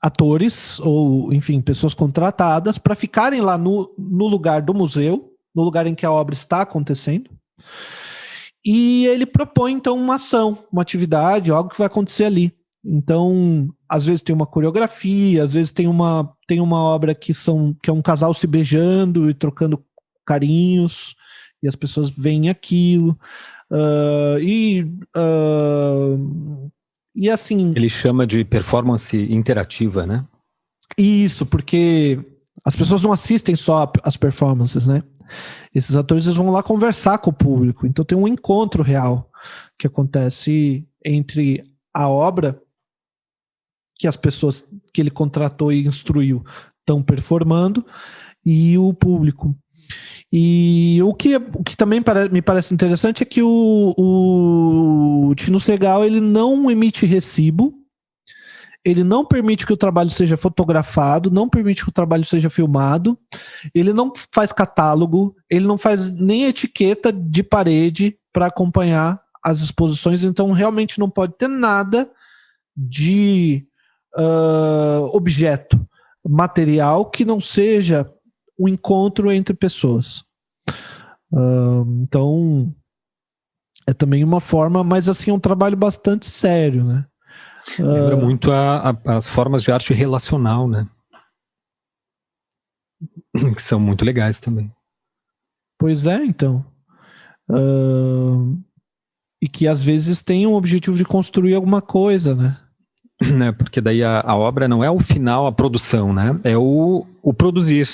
A: atores, ou, enfim, pessoas contratadas para ficarem lá no lugar do museu, no lugar em que a obra está acontecendo. E ele propõe, então, uma ação, uma atividade, algo que vai acontecer ali. Então, às vezes tem uma coreografia, às vezes tem uma obra que é um casal se beijando e trocando carinhos, e as pessoas veem aquilo. E assim...
B: Ele chama de performance interativa, né?
A: Isso, porque as pessoas não assistem só as performances, né? Esses atores eles vão lá conversar com o público. Então tem um encontro real que acontece entre a obra que as pessoas que ele contratou e instruiu estão performando e o público. E o que também me parece interessante é que o Tino Segal ele não emite recibo, ele não permite que o trabalho seja fotografado, não permite que o trabalho seja filmado, ele não faz catálogo, ele não faz nem etiqueta de parede para acompanhar as exposições, então realmente não pode ter nada de objeto material que não seja um encontro entre pessoas. Então é também uma forma, mas assim é um trabalho bastante sério, né?
B: Lembra muito as formas de arte relacional, né? Que são muito legais também.
A: Pois é, então. E que às vezes tem um objetivo de construir alguma coisa, né?
B: né? Porque daí a obra não é o final, a produção, né? É o produzir,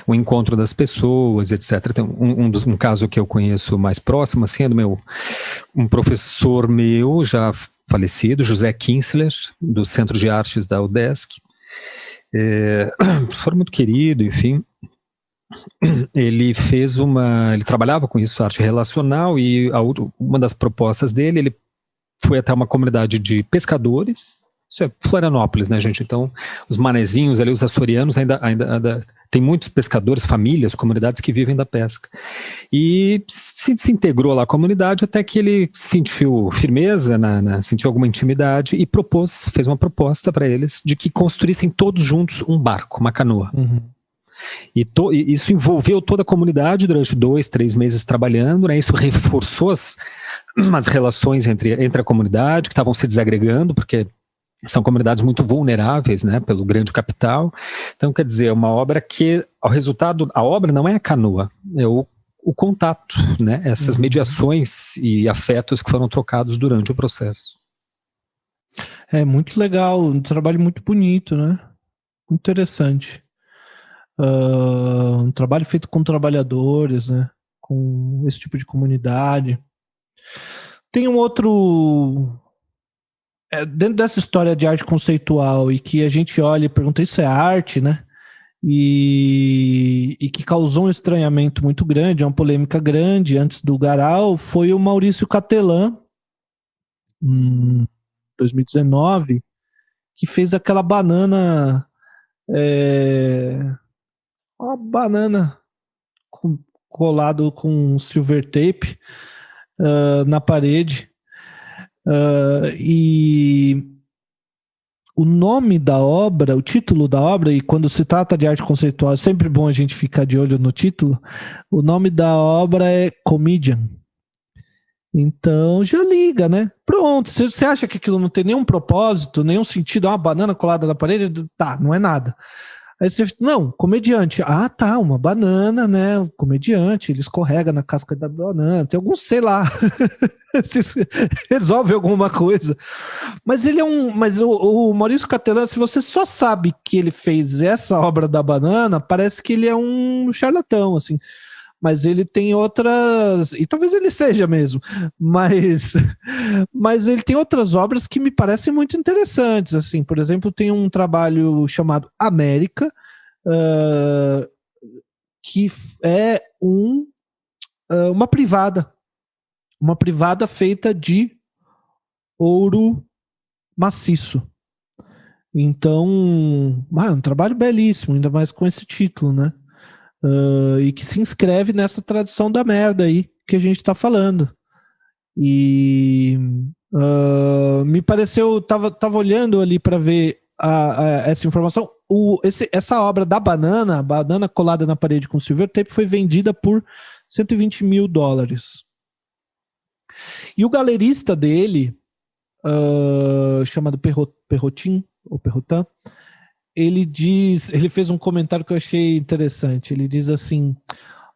B: o encontro das pessoas, etc. Tem um caso que eu conheço mais próximo, assim, é um professor meu, já falecido, José Kinsler, do Centro de Artes da UDESC, professor muito querido, enfim. Ele trabalhava com isso, arte relacional, e uma das propostas dele, ele foi até uma comunidade de pescadores. Isso é Florianópolis, né, gente? Então, os manezinhos ali, os açorianos, ainda tem muitos pescadores, famílias, comunidades que vivem da pesca. E se integrou lá à comunidade até que ele sentiu firmeza, sentiu alguma intimidade e fez uma proposta para eles de que construíssem todos juntos um barco, uma canoa.
A: Uhum.
B: E isso envolveu toda a comunidade durante 2, 3 meses trabalhando, né? Isso reforçou as relações entre a comunidade, que estavam se desagregando, porque são comunidades muito vulneráveis, né, pelo grande capital. Então, quer dizer, é uma obra que, ao resultado, a obra não é a canoa, é o contato, né, essas mediações e afetos que foram trocados durante o processo.
A: É muito legal, um trabalho muito bonito, né? Muito interessante. Um trabalho feito com trabalhadores, né? Com esse tipo de comunidade. Tem um outro... dentro dessa história de arte conceitual e que a gente olha e pergunta, isso é arte, né? E que causou um estranhamento muito grande, uma polêmica grande antes do Garau, foi o Maurício Catelan, em 2019, que fez aquela banana... uma banana colado com silver tape na parede. E o nome da obra, o título da obra, e quando se trata de arte conceitual, é sempre bom a gente ficar de olho no título, o nome da obra é Comedian. Então já liga, né? Pronto, você acha que aquilo não tem nenhum propósito, nenhum sentido, é uma banana colada na parede? Tá, não é nada. Aí você, não, comediante. Ah, tá, uma banana, né? Um comediante, ele escorrega na casca da banana. Tem algum, sei lá, resolve alguma coisa. Mas ele é mas o Maurício Catelan, se você só sabe que ele fez essa obra da banana, parece que ele é um charlatão, assim. Mas ele tem outras, e talvez ele seja mesmo, mas ele tem outras obras que me parecem muito interessantes, assim, por exemplo, tem um trabalho chamado América, que é uma privada feita de ouro maciço. Então, um trabalho belíssimo, ainda mais com esse título, né? E que se inscreve nessa tradição da merda aí que a gente tá falando. E me pareceu, tava olhando ali para ver essa informação. Essa obra da banana, a banana colada na parede com silver tape, foi vendida por $120 mil. E o galerista dele, chamado Perrotin, ou Perrotin, ele fez um comentário que eu achei interessante. Ele diz assim: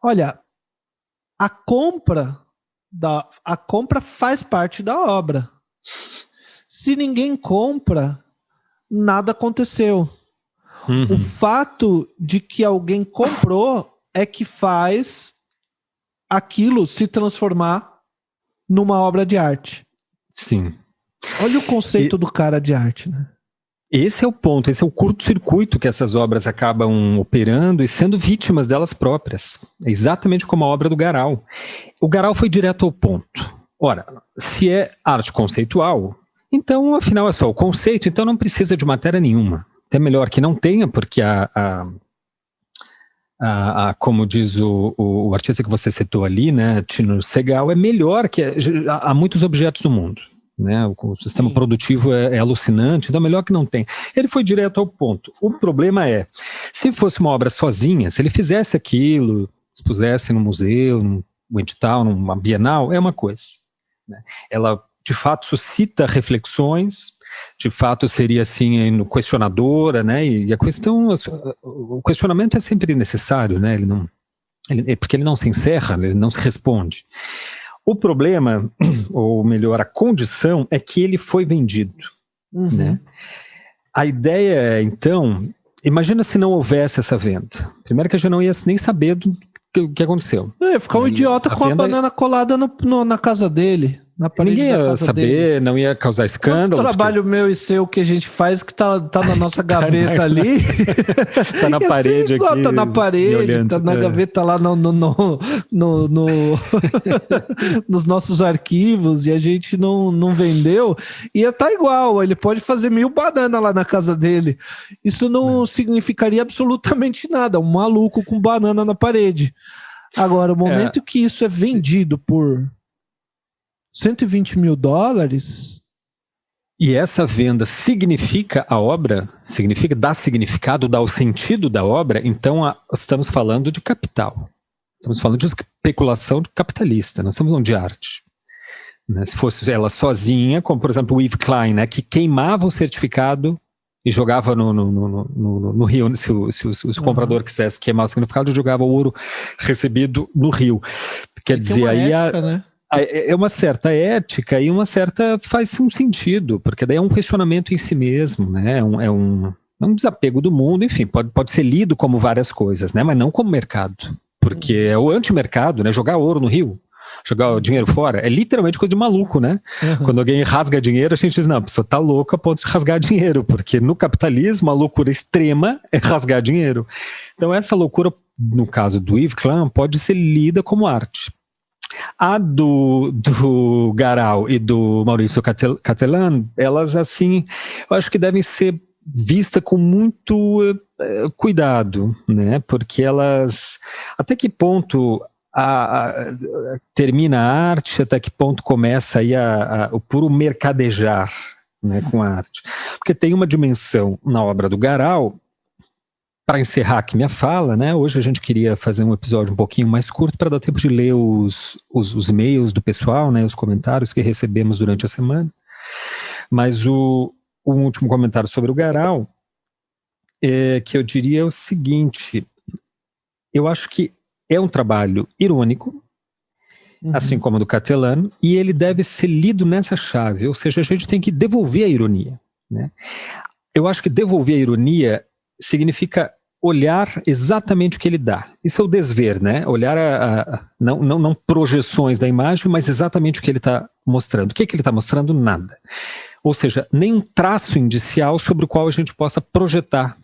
A: olha, a compra faz parte da obra. Se ninguém compra, nada aconteceu. O fato de que alguém comprou é que faz aquilo se transformar numa obra de arte.
B: Sim.
A: Olha o conceito do cara de arte, né?
B: Esse é o ponto, esse é o curto-circuito que essas obras acabam operando e sendo vítimas delas próprias. É exatamente como a obra do Garau. O Garau foi direto ao ponto. Ora, se é arte conceitual, então afinal é só o conceito, então não precisa de matéria nenhuma. É melhor que não tenha, porque como diz o artista que você citou ali, né, Tino Segal, é melhor que há muitos objetos no mundo. Né, o sistema produtivo é alucinante, então é melhor que não tenha. Ele foi direto ao ponto. O problema é, se fosse uma obra sozinha, se ele fizesse aquilo, expusesse no museu, num edital, numa bienal, é uma coisa. Né? Ela, de fato, suscita reflexões, de fato seria assim, questionadora, né? E a questão, o questionamento é sempre necessário, né? Porque ele não se encerra, ele não se responde. O problema, ou melhor, a condição, é que ele foi vendido. né? A ideia é, então, imagina se não houvesse essa venda. Primeiro que a gente não ia nem saber do que aconteceu.
A: Ia ficar um idiota com a banana colada na casa dele. Na parede
B: ninguém
A: da
B: ia
A: casa
B: saber,
A: dele.
B: não ia causar escândalo.
A: Quanto trabalho meu e seu que a gente faz que tá na nossa gaveta ali.
B: Tá na parede aqui.
A: Tá na parede, tá na gaveta lá nos nossos arquivos e a gente não vendeu. Ia tá igual, ele pode fazer 1000 bananas lá na casa dele. Isso não significaria absolutamente nada. Um maluco com banana na parede. Agora, o momento que isso é vendido por $120 mil.
B: E essa venda significa a obra? Dá significado, dá o sentido da obra? Então, estamos falando de capital. Estamos falando de especulação capitalista, não estamos falando de arte. Né? Se fosse ela sozinha, como por exemplo o Yves Klein, né, que queimava o certificado e jogava no rio, se o comprador quisesse queimar o certificado, jogava o ouro recebido no rio. Quer dizer, aí
A: ética, né?
B: É uma certa ética e uma certa faz um sentido, porque daí é um questionamento em si mesmo, né? É um desapego do mundo, enfim, pode ser lido como várias coisas, né? Mas não como mercado, porque é o antimercado, né? Jogar ouro no rio, jogar o dinheiro fora, é literalmente coisa de maluco, né? Quando alguém rasga dinheiro, a gente diz, não, a pessoa tá louca a ponto de rasgar dinheiro, porque no capitalismo a loucura extrema é rasgar dinheiro. Então essa loucura, no caso do Yves Klein, pode ser lida como arte. A do Garal e do Maurício Catelan, elas assim, eu acho que devem ser vistas com muito cuidado, né? Porque elas, até que ponto termina a arte, até que ponto começa aí o puro mercadejar, né, com a arte. Porque tem uma dimensão na obra do Garal. Para encerrar aqui minha fala, né, hoje a gente queria fazer um episódio um pouquinho mais curto para dar tempo de ler os e-mails do pessoal, né, os comentários que recebemos durante a semana. Mas o último comentário sobre o Garal é que eu diria o seguinte: eu acho que é um trabalho irônico, assim como o do Catelan, e ele deve ser lido nessa chave, ou seja, a gente tem que devolver a ironia, né? Eu acho que devolver a ironia significa olhar exatamente o que ele dá. Isso é o desver, né? Olhar não projeções da imagem, mas exatamente o que ele está mostrando. O que ele está mostrando? Nada. Ou seja, nem um traço indicial sobre o qual a gente possa projetar.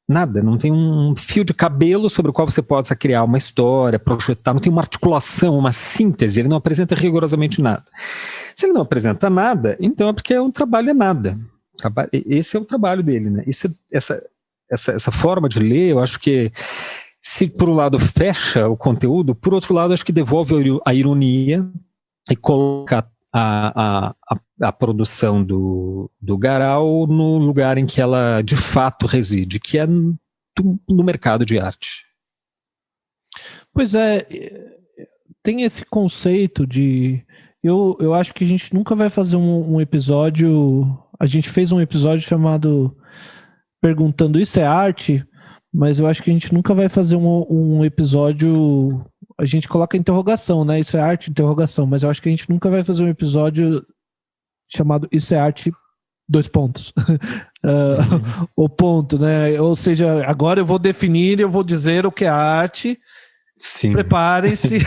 B: Nada. Não tem um fio de cabelo sobre o qual você possa criar uma história, projetar. Não tem uma articulação, uma síntese. Ele não apresenta rigorosamente nada. Se ele não apresenta nada, então é porque o trabalho é nada. Esse é o trabalho dele, né? Essa forma de ler, eu acho que, se por um lado fecha o conteúdo, por outro lado acho que devolve a ironia e coloca a produção do Garal no lugar em que ela de fato reside, que é no mercado de arte.
A: Pois é, tem esse conceito de... Eu acho que a gente nunca vai fazer um episódio... A gente fez um episódio chamado Perguntando Isso é Arte, mas eu acho que a gente nunca vai fazer um episódio... A gente coloca interrogação, né? Isso é arte, interrogação, mas eu acho que a gente nunca vai fazer um episódio chamado Isso é Arte, 2 pontos. O ponto, né? Ou seja, agora eu vou definir, eu vou dizer o que é arte... Sim. Preparem-se.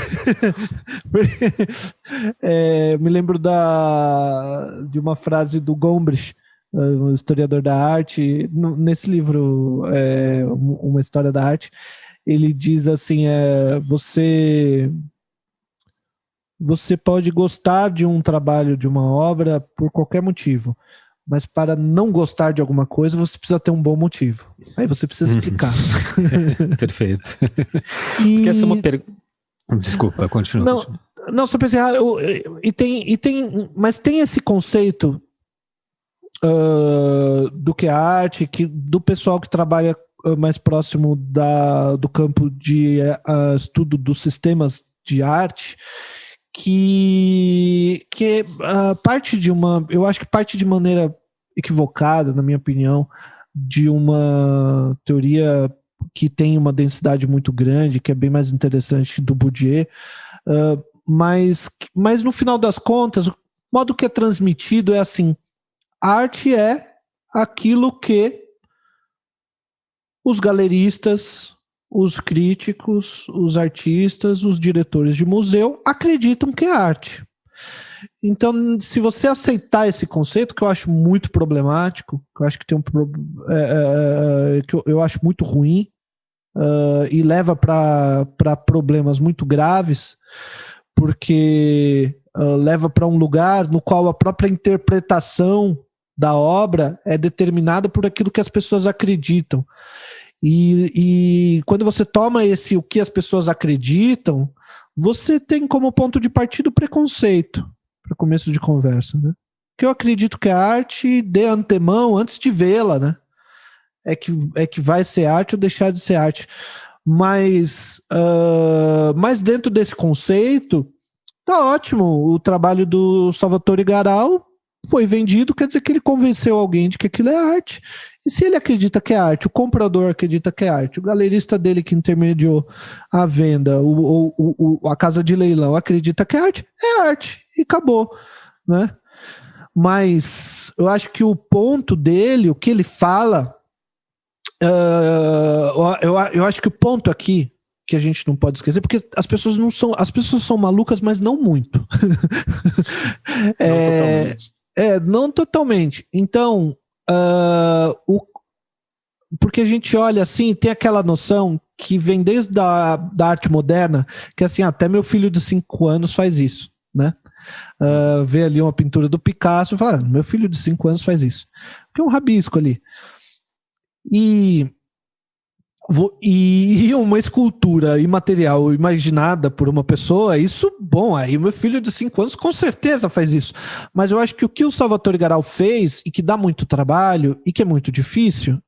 A: Me lembro de uma frase do Gombrich, um historiador da arte, nesse livro, Uma História da Arte. Ele diz assim: você pode gostar de um trabalho, de uma obra, por qualquer motivo, mas para não gostar de alguma coisa, você precisa ter um bom motivo. Aí você precisa explicar.
B: Perfeito. Porque essa é uma pergunta... Desculpa, continua.
A: Não, só pensei, mas tem esse conceito do que é arte, do pessoal que trabalha mais próximo do campo de estudo dos sistemas de arte, que parte de eu acho que parte de maneira equivocada, na minha opinião, de uma teoria que tem uma densidade muito grande, que é bem mais interessante, do Bourdieu, mas no final das contas, o modo que é transmitido é assim: arte é aquilo que os galeristas, os críticos, os artistas, os diretores de museu acreditam que é arte. Então, se você aceitar esse conceito, que eu acho muito problemático, que eu acho que tem que eu acho muito ruim, e leva para problemas muito graves, porque leva para um lugar no qual a própria interpretação da obra é determinada por aquilo que as pessoas acreditam. E quando você toma o que as pessoas acreditam, você tem como ponto de partida o preconceito, para começo de conversa, né? Que eu acredito que a arte, de antemão, antes de vê-la, né? É que vai ser arte ou deixar de ser arte. Mas dentro desse conceito, tá ótimo. O trabalho do Salvatore Garau foi vendido, quer dizer que ele convenceu alguém de que aquilo é arte. E se ele acredita que é arte, o comprador acredita que é arte, o galerista dele que intermediou a venda, a casa de leilão acredita que é arte, e acabou, né? Mas eu acho que o ponto dele, o que ele fala, eu acho que o ponto aqui que a gente não pode esquecer, porque as pessoas são malucas, mas não muito. Não totalmente. Então, porque a gente olha assim, tem aquela noção que vem desde da arte moderna, que assim, até meu filho de 5 anos faz isso, né? Vê ali uma pintura do Picasso e fala, meu filho de 5 anos faz isso. Porque é um rabisco ali. E uma escultura imaterial imaginada por uma pessoa, isso, bom, aí meu filho de 5 anos com certeza faz isso. Mas eu acho que o que o Salvatore Garau fez, e que dá muito trabalho, e que é muito difícil,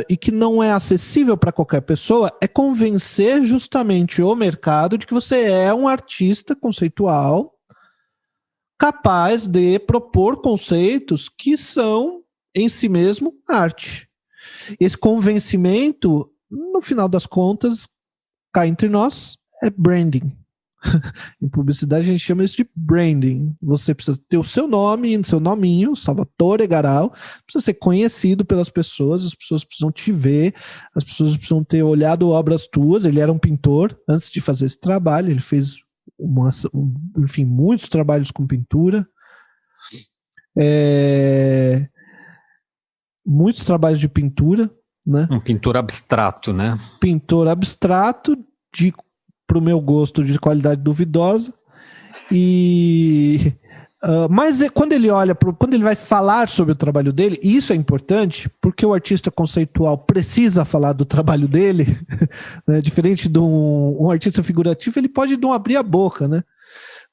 A: e que não é acessível para qualquer pessoa, é convencer justamente o mercado de que você é um artista conceitual capaz de propor conceitos que são, em si mesmo, arte. Esse convencimento, no final das contas, cá entre nós, é branding. Em publicidade a gente chama isso de branding. Você precisa ter o seu nome, seu nominho, Salvatore Garau, precisa ser conhecido pelas pessoas, as pessoas precisam te ver, as pessoas precisam ter olhado obras tuas. Ele era um pintor antes de fazer esse trabalho, ele fez enfim, muitos trabalhos com pintura. Muitos trabalhos de pintura, né?
B: Um pintor abstrato, né?
A: Pintor abstrato, para o meu gosto, de qualidade duvidosa. Mas quando ele quando ele vai falar sobre o trabalho dele, e isso é importante, porque o artista conceitual precisa falar do trabalho dele, né? Diferente de um artista figurativo, ele pode não abrir a boca, né?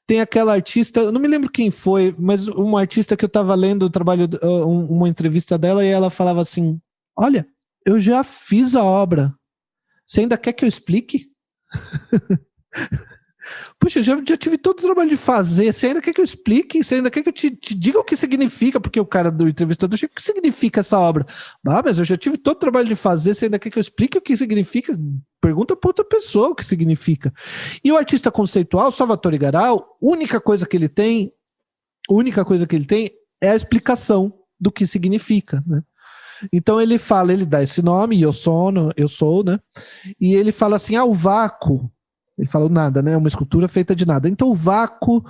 A: Tem aquela artista, eu não me lembro quem foi, mas uma artista que eu estava lendo o trabalho, uma entrevista dela, e ela falava assim, olha, eu já fiz a obra, você ainda quer que eu explique? Puxa, eu já tive todo o trabalho de fazer, você ainda quer que eu explique? Você ainda quer que eu te diga o que significa? Porque o cara do entrevistador, o que significa essa obra? Mas eu já tive todo o trabalho de fazer, você ainda quer que eu explique o que significa? Pergunta para outra pessoa o que significa. E o artista conceitual, Salvatore Garau, a única coisa que ele tem é a explicação do que significa, né? Então ele dá esse nome, eu sou, né? E ele fala assim, o vácuo. Ele fala o nada, né? Uma escultura feita de nada. Então o vácuo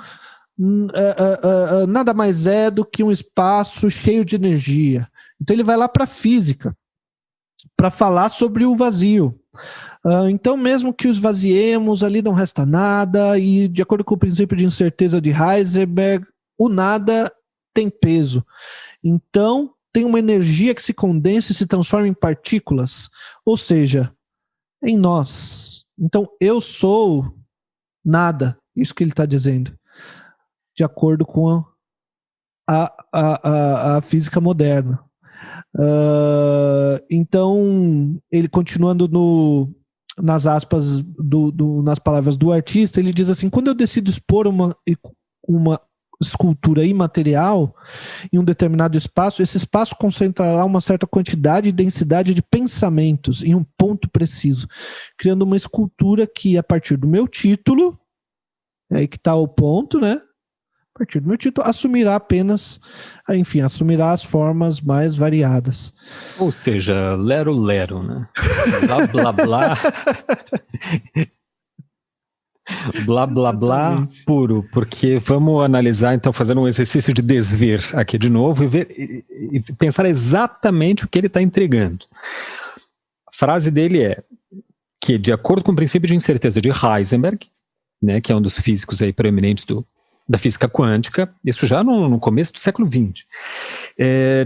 A: nada mais é do que um espaço cheio de energia. Então ele vai lá para a física, para falar sobre o vazio. Então mesmo que o esvaziemos, ali não resta nada, e de acordo com o princípio de incerteza de Heisenberg, o nada tem peso. Então tem uma energia que se condensa e se transforma em partículas, ou seja, em nós. Então, eu sou nada, isso que ele está dizendo, de acordo com a física moderna. Então, ele continuando nas aspas, nas palavras do artista, ele diz assim, quando eu decido expor uma escultura imaterial em um determinado espaço, esse espaço concentrará uma certa quantidade e densidade de pensamentos em um ponto preciso, criando uma escultura que, a partir do meu título, é aí que está o ponto, né? A partir do meu título, assumirá as formas mais variadas.
B: Ou seja, lero-lero, né? Blá, blá, blá. Blá, blá, blá, puro. Porque vamos analisar, então, fazendo um exercício de desver aqui de novo e pensar exatamente o que ele está entregando. A frase dele é que, de acordo com o princípio de incerteza de Heisenberg, né, que é um dos físicos aí proeminentes da física quântica, isso já no começo do século XX,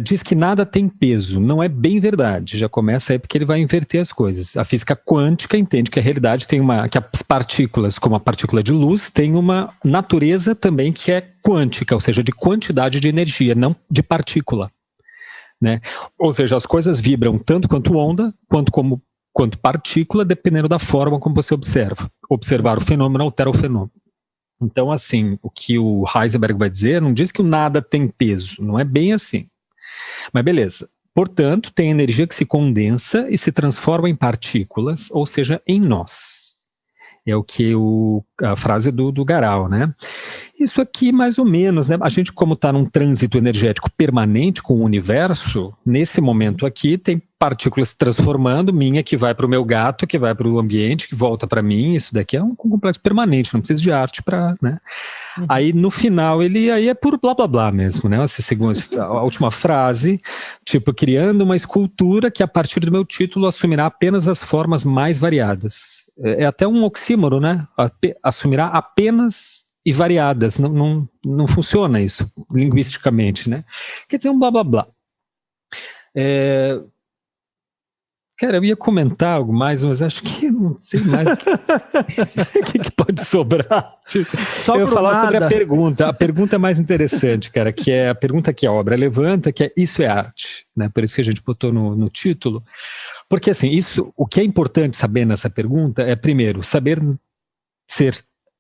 B: diz que nada tem peso. Não é bem verdade, já começa aí porque ele vai inverter as coisas. A física quântica entende que a realidade que as partículas, como a partícula de luz, tem uma natureza também que é quântica, ou seja, de quantidade de energia, não de partícula, né? Ou seja, as coisas vibram tanto quanto onda, quanto partícula, dependendo da forma como você observa. Observar o fenômeno altera o fenômeno. Então, assim, o que o Heisenberg vai dizer não diz que o nada tem peso, não é bem assim. Mas beleza. Portanto, tem energia que se condensa e se transforma em partículas, ou seja, em nós. É o que a frase do Garal, né? Isso aqui, mais ou menos, né? A gente, como está num trânsito energético permanente com o universo, nesse momento aqui tem partículas se transformando, minha que vai para o meu gato, que vai para o ambiente, que volta para mim. Isso daqui é um complexo permanente, não precisa de arte para, né? Aí no final aí é puro blá blá blá mesmo, né? A última frase, tipo, criando uma escultura que a partir do meu título assumirá apenas as formas mais variadas. É até um oxímoro, né? Assumirá apenas e variadas. Não funciona isso linguisticamente, né? Quer dizer, um blá blá blá. Cara, eu ia comentar algo mais, mas acho que não sei mais o que pode sobrar. Eu ia falar sobre a pergunta. A pergunta é mais interessante, cara, que é a pergunta que a obra levanta, que é: isso é arte? Né? Por isso que a gente botou no título. Porque, assim, o que é importante saber nessa pergunta é, primeiro, saber ser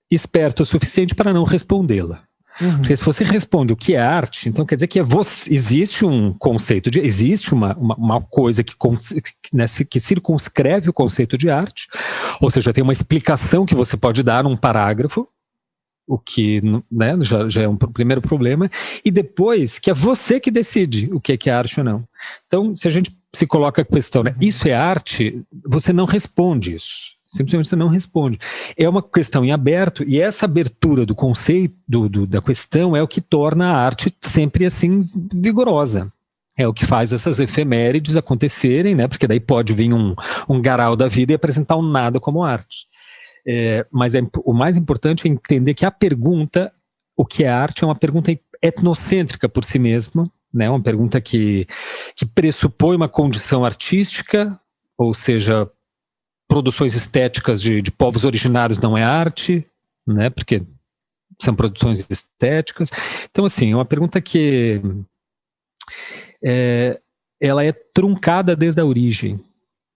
B: esperto o suficiente para não respondê-la. Porque se você responde o que é arte, então quer dizer que existe um conceito existe uma coisa que circunscreve o conceito de arte, ou seja, tem uma explicação que você pode dar num parágrafo, o que, né, já é um primeiro problema, e depois que é você que decide o que é arte ou não. Então, se a gente se coloca a questão, né, isso é arte, você não responde isso. Simplesmente você não responde. É uma questão em aberto, e essa abertura do conceito, da questão, é o que torna a arte sempre assim vigorosa. É o que faz essas efemérides acontecerem, né? Porque daí pode vir um Garal da vida e apresentar um nada como arte. Mas o mais importante é entender que a pergunta, o que é arte, é uma pergunta etnocêntrica por si mesma, né? Uma pergunta que pressupõe uma condição artística, ou seja, produções estéticas de povos originários não é arte, né? Porque são produções estéticas. Então, assim, é uma pergunta que ela é truncada desde a origem,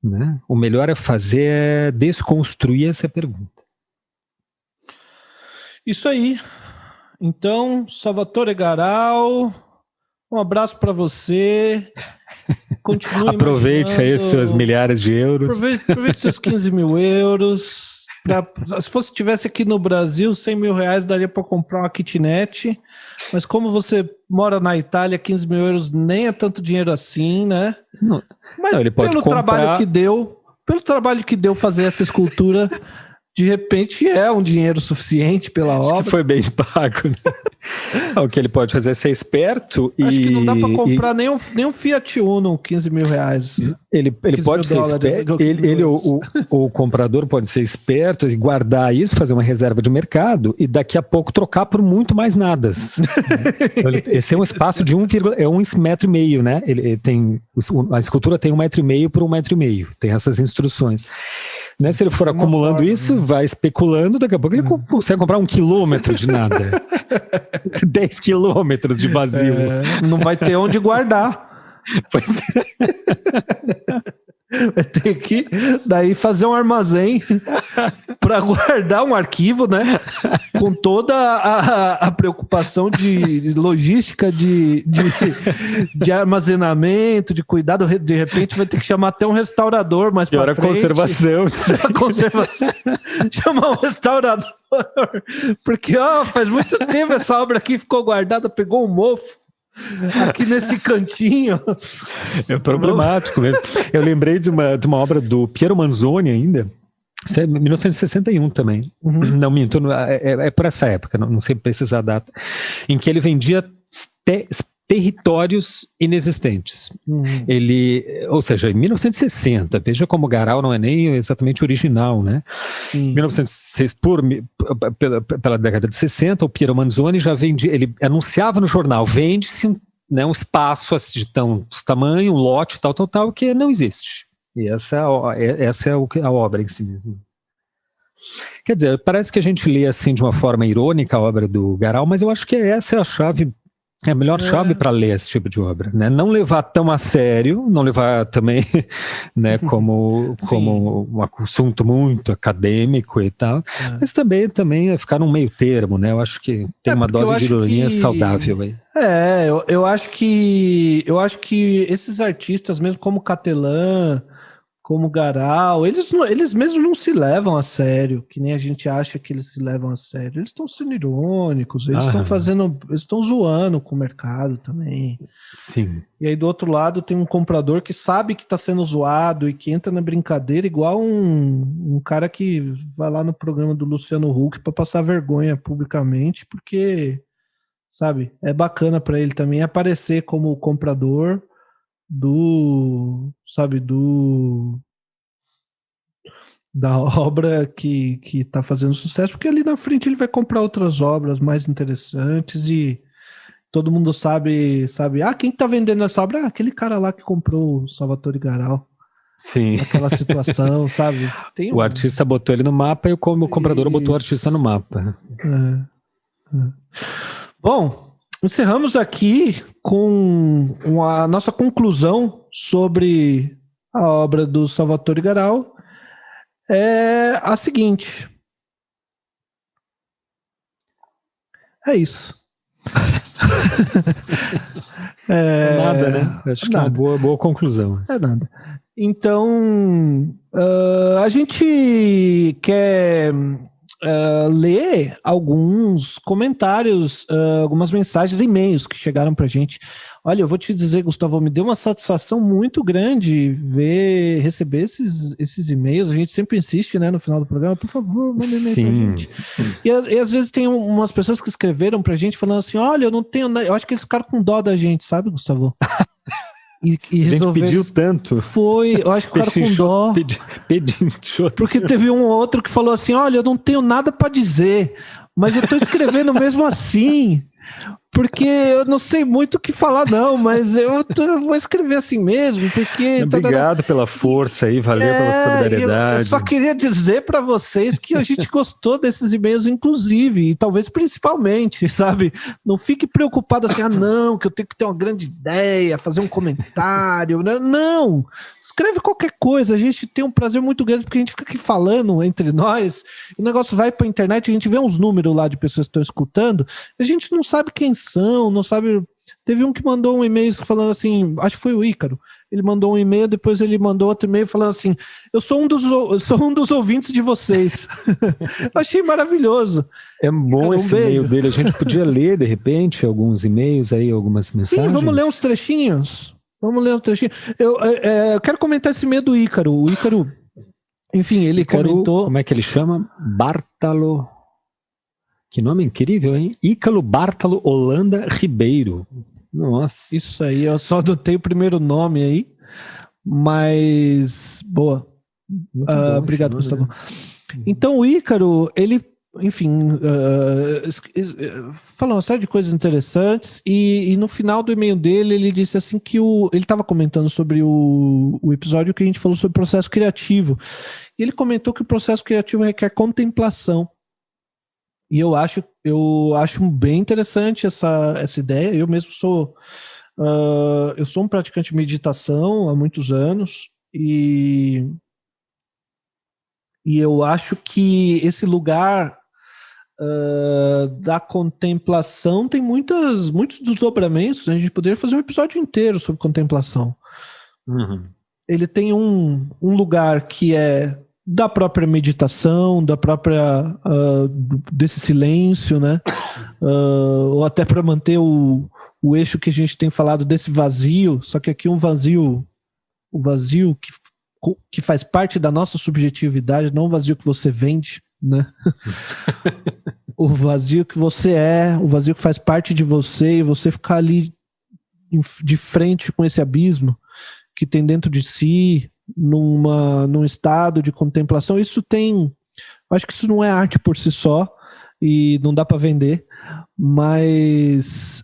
B: né? O melhor a fazer é desconstruir essa pergunta.
A: Isso aí. Então, Salvatore Garal, um abraço para você. Continue
B: aproveite aí seus milhares de euros.
A: Aproveite seus 15 mil euros. Se tivesse aqui no Brasil, 100 mil reais daria para comprar uma kitnet. Mas como você mora na Itália, 15 mil euros nem é tanto dinheiro assim, né? Mas
B: ele pode
A: pelo trabalho que deu fazer essa escultura, de repente é um dinheiro suficiente pela obra.
B: Que foi bem pago, né? O que ele pode fazer é ser esperto e...
A: Acho que não dá para comprar nem um Fiat Uno, 15 mil reais.
B: Ele pode ser esperto, o comprador pode ser esperto e guardar isso, fazer uma reserva de mercado e daqui a pouco trocar por muito mais nadas. Esse é um espaço de 1,5 metro, né? A escultura tem 1,5 metro por 1,5 metro. Tem essas instruções. Né? Se ele for acumulando isso, vai especulando, daqui a pouco ele consegue comprar 1 quilômetro de nada. 10 quilômetros de vazio.
A: Não vai ter onde guardar.
B: Pois é.
A: Vai ter que daí fazer um armazém para guardar um arquivo, né? Com toda a preocupação de logística, de armazenamento, de cuidado. De repente vai ter que chamar até um restaurador mais para frente.
B: Conservação.
A: Conservação. Chamar um restaurador. Porque faz muito tempo essa obra aqui ficou guardada, pegou um mofo. Aqui nesse cantinho.
B: É problemático mesmo. Eu lembrei de uma obra do Piero Manzoni ainda. Isso é 1961 também. Uhum. Não minto, é por essa época, não sei precisar a data. Em que ele vendia territórios inexistentes. Uhum. Ou seja, em 1960, veja como o Garau não é nem exatamente original, né? Em 1906, pela década de 60, o Piero Manzoni já vendia, ele anunciava no jornal, vende-se um espaço de tamanho, um lote, tal, que não existe. E essa é a obra em si mesmo. Quer dizer, parece que a gente lê assim de uma forma irônica a obra do Garau, mas eu acho que essa é a chave. É a melhor chave para ler esse tipo de obra, né? Não levar tão a sério, não levar também, né, como um assunto muito acadêmico e tal, mas também é ficar num meio termo, né? Eu acho que tem uma dose de ironia saudável aí.
A: Eu acho que esses artistas, mesmo como Catelan, como Garau, eles mesmos não se levam a sério, que nem a gente acha que eles se levam a sério. Eles estão sendo irônicos, eles estão zoando com o mercado também.
B: Sim.
A: E aí do outro lado tem um comprador que sabe que está sendo zoado e que entra na brincadeira igual um cara que vai lá no programa do Luciano Huck para passar vergonha publicamente, porque, sabe, é bacana para ele também aparecer como comprador da obra que tá fazendo sucesso, porque ali na frente ele vai comprar outras obras mais interessantes e todo mundo sabe, quem tá vendendo essa obra? Aquele cara lá que comprou o Salvatore Garau.
B: Sim.
A: Aquela situação, sabe?
B: O artista botou ele no mapa e o comprador botou o artista no mapa.
A: Bom, encerramos aqui com a nossa conclusão sobre a obra do Salvatore Garau. É a seguinte. É isso.
B: Nada, né? Acho que é uma boa conclusão.
A: É nada. Então, a gente quer ler alguns comentários, algumas mensagens, e-mails que chegaram pra gente. Olha, eu vou te dizer, Gustavo, me deu uma satisfação muito grande receber esses e-mails. A gente sempre insiste, né, no final do programa, por favor, manda e-mail pra gente. E às vezes tem umas pessoas que escreveram pra gente falando assim, olha, eu não tenho, eu acho que eles ficaram com dó da gente, sabe, Gustavo?
B: E a gente pediu tanto.
A: Eu acho que o cara com dó.
B: Pedindo.
A: Porque teve um ou outro que falou assim, olha, eu não tenho nada pra dizer, mas eu tô escrevendo mesmo assim, porque eu não sei muito o que falar não, mas eu vou escrever assim mesmo, porque...
B: Obrigado pela força aí, valeu pela solidariedade.
A: Eu só queria dizer para vocês que a gente gostou desses e-mails, inclusive, e talvez principalmente, sabe? Não fique preocupado assim, não, que eu tenho que ter uma grande ideia, fazer um comentário. Não! Escreve qualquer coisa, a gente tem um prazer muito grande, porque a gente fica aqui falando entre nós, o negócio vai pra internet, a gente vê uns números lá de pessoas que estão escutando, a gente não sabe quem são, não sabe... Teve um que mandou um e-mail falando assim, acho que foi o Ícaro, ele mandou um e-mail, depois ele mandou outro e-mail falando assim, eu sou um dos ouvintes de vocês. Eu achei maravilhoso.
B: É bom esse e-mail dele, a gente podia ler de repente alguns e-mails aí, algumas mensagens.
A: Sim, vamos ler uns trechinhos. Eu quero comentar esse e-mail do Ícaro. O Ícaro, enfim, ele comentou...
B: Como é que ele chama? Bartalo... Que nome incrível, hein? Ícaro Bartalo Holanda Ribeiro. Nossa.
A: Isso aí, eu só adotei o primeiro nome aí, mas... Boa. Obrigado, Gustavo. Né? Então, o Ícaro, ele, enfim, falou uma série de coisas interessantes e no final do e-mail dele, ele disse assim que ele estava comentando sobre o episódio que a gente falou sobre processo criativo. E ele comentou que o processo criativo requer contemplação. E eu acho bem interessante essa ideia. Eu mesmo sou um praticante de meditação há muitos anos E eu acho que esse lugar da contemplação tem muitos desdobramentos. A gente poderia fazer um episódio inteiro sobre contemplação. Ele tem um lugar que é da própria meditação, da própria desse silêncio, né? Ou até para manter o eixo que a gente tem falado desse vazio, só que aqui o vazio que faz parte da nossa subjetividade, não o vazio que você vende, né? O vazio que você é, o vazio que faz parte de você, e você ficar ali de frente com esse abismo que tem dentro de si, num estado de contemplação. Isso tem, acho que isso não é arte por si só e não dá para vender, mas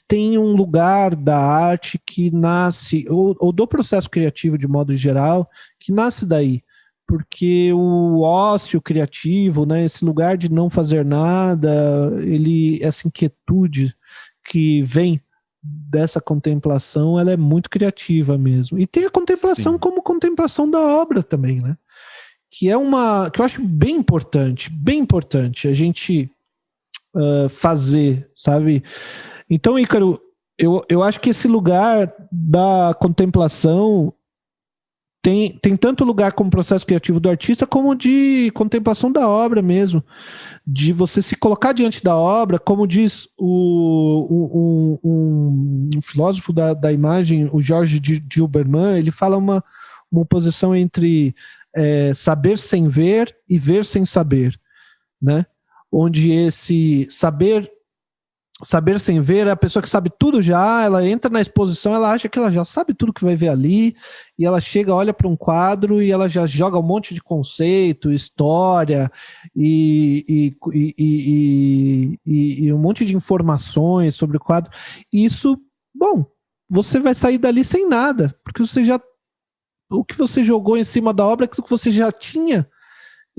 A: tem um lugar da arte que nasce, ou do processo criativo de modo geral, que nasce daí, porque o ócio criativo, né, esse lugar de não fazer nada, essa inquietude que vem dessa contemplação, ela é muito criativa mesmo. E tem a contemplação Sim. como contemplação da obra também, né? Que eu acho bem importante a gente fazer, sabe? Então, Ícaro, eu acho que esse lugar da contemplação tem tanto lugar como processo criativo do artista, como de contemplação da obra mesmo, de você se colocar diante da obra, como diz um filósofo da imagem, o Jorge Gilberman, ele fala uma oposição entre saber sem ver e ver sem saber, né? Onde esse saber sem ver é a pessoa que sabe tudo já, ela entra na exposição, ela acha que ela já sabe tudo que vai ver ali, e ela chega, olha para um quadro e ela já joga um monte de conceito, história e um monte de informações sobre o quadro. E isso, bom, você vai sair dali sem nada, porque o que você jogou em cima da obra é aquilo que você já tinha.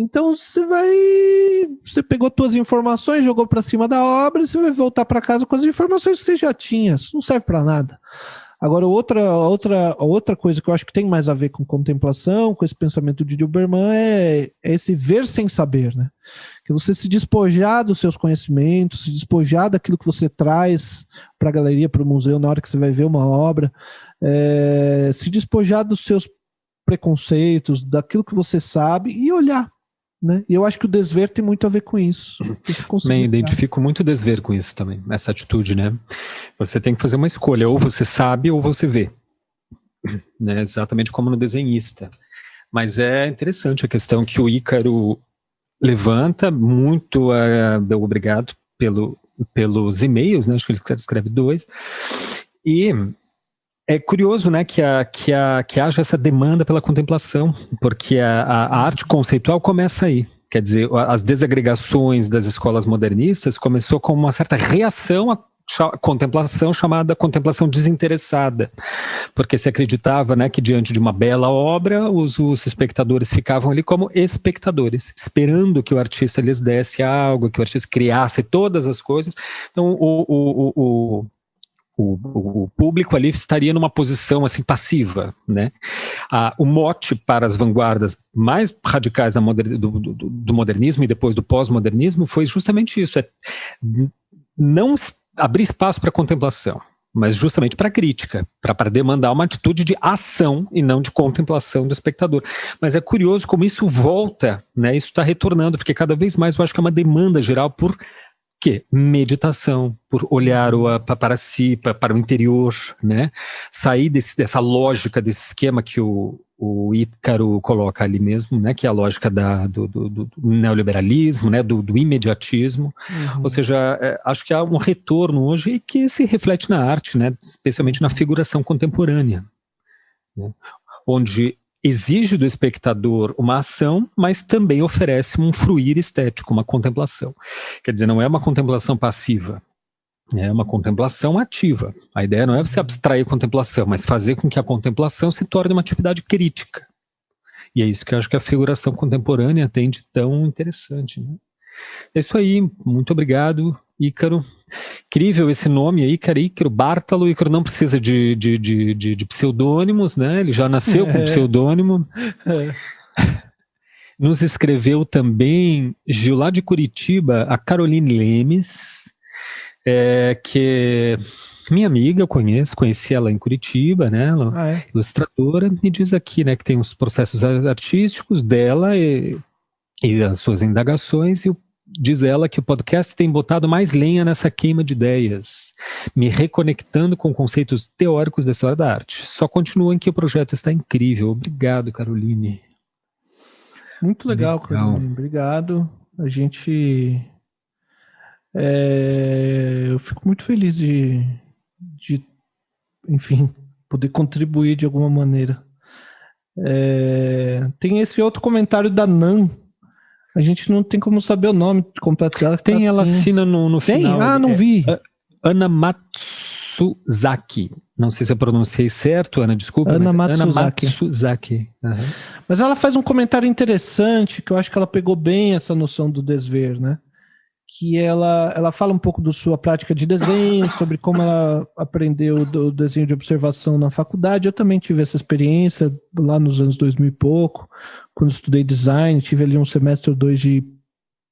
A: Então você pegou suas informações, jogou para cima da obra, e você vai voltar para casa com as informações que você já tinha. Isso não serve para nada. Agora, outra coisa que eu acho que tem mais a ver com contemplação, com esse pensamento de Gilberman, é esse ver sem saber, né? Que você se despojar dos seus conhecimentos, se despojar daquilo que você traz para a galeria, para o museu, na hora que você vai ver uma obra, se despojar dos seus preconceitos, daquilo que você sabe e olhar. Né? E eu acho que o desver tem muito a ver com isso.
B: Me identifico muito desver com isso também, essa atitude, né? Você tem que fazer uma escolha, ou você sabe ou você vê, né? Exatamente como no desenhista. Mas é interessante a questão que o Ícaro levanta, muito obrigado pelos e-mails, né? Acho que ele escreve 2, e é curioso, né, que haja essa demanda pela contemplação, porque a arte conceitual começa aí. Quer dizer, as desagregações das escolas modernistas começou com uma certa reação à contemplação chamada contemplação desinteressada, porque se acreditava, né, que diante de uma bela obra, os espectadores ficavam ali como espectadores, esperando que o artista lhes desse algo, que o artista criasse todas as coisas. Então, o público ali estaria numa posição assim passiva, né? O mote para as vanguardas mais radicais do modernismo e depois do pós-modernismo foi justamente isso, não abrir espaço para a contemplação, mas justamente para a crítica, para demandar uma atitude de ação e não de contemplação do espectador. Mas é curioso como isso volta, né? Isso está retornando, porque cada vez mais eu acho que é uma demanda geral por meditação, por olhar para si, para o interior, né? Sair dessa lógica, desse esquema que o Ícaro coloca ali mesmo, né? Que é a lógica do neoliberalismo, né? Do imediatismo. Uhum. Ou seja, acho que há um retorno hoje que se reflete na arte, né? Especialmente na figuração contemporânea, né? Onde exige do espectador uma ação, mas também oferece um fruir estético, uma contemplação. Quer dizer, não é uma contemplação passiva, é uma contemplação ativa. A ideia não é você abstrair a contemplação, mas fazer com que a contemplação se torne uma atividade crítica. E é isso que eu acho que a figuração contemporânea tem de tão interessante, né? É isso aí, muito obrigado, Ícaro, Incrível esse nome aí, cara, Ícaro Bartalo. Ícaro não precisa de pseudônimos, né? Ele já nasceu com pseudônimo. Nos escreveu também, Gil, lá de Curitiba, a Caroline Lemes, que é minha amiga, eu conheci ela em Curitiba, né? Ela é ilustradora, e diz aqui, né, que tem os processos artísticos dela e as suas indagações, e diz ela que o podcast tem botado mais lenha nessa queima de ideias, me reconectando com conceitos teóricos da história da arte. Só continuem que o projeto está incrível. Obrigado, Caroline.
A: Muito legal, Caroline. Obrigado. A gente... eu fico muito feliz de, enfim, poder contribuir de alguma maneira. Tem esse outro comentário da Nan. A gente não tem como saber o nome completo dela.
B: Tem, ela assina no final.
A: Tem? Ah, não vi.
B: Ana Matsuzaki. Não sei se eu pronunciei certo, Ana, desculpa.
A: Ana Matsuzaki.
B: Uhum.
A: Mas ela faz um comentário interessante, que eu acho que ela pegou bem essa noção do desver, né? Que ela fala um pouco da sua prática de desenho, sobre como ela aprendeu o desenho de observação na faculdade. Eu também tive essa experiência lá nos anos 2000 e pouco, quando estudei design, tive ali um semestre ou dois de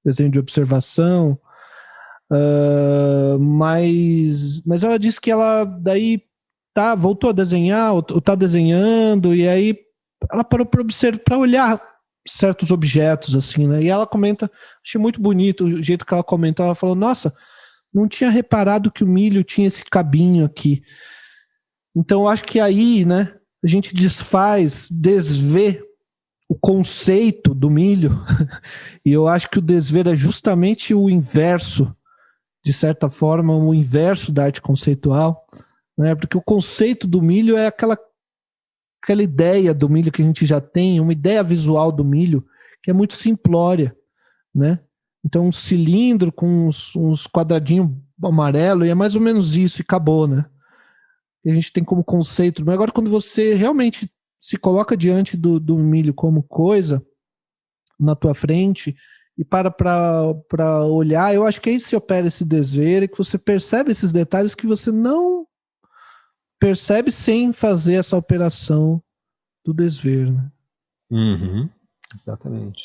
A: desenho de observação. Mas ela disse que ela daí voltou a desenhar, ou está desenhando, e aí ela parou para olhar certos objetos, assim, né? E ela comenta, achei muito bonito o jeito que ela comentou. Ela falou, nossa, não tinha reparado que o milho tinha esse cabinho aqui. Então eu acho que aí, né, a gente desvê o conceito do milho, e eu acho que o desver é justamente o inverso, de certa forma, o inverso da arte conceitual, né? Porque o conceito do milho é aquela ideia do milho que a gente já tem, uma ideia visual do milho que é muito simplória, né? Então um cilindro com uns quadradinhos amarelo, e é mais ou menos isso, e acabou, né? E a gente tem como conceito. Mas agora, quando você realmente se coloca diante do milho como coisa na tua frente e para olhar, eu acho que aí se opera esse desver, e que você percebe esses detalhes que você não percebe sem fazer essa operação do desver, né?
B: Uhum, exatamente.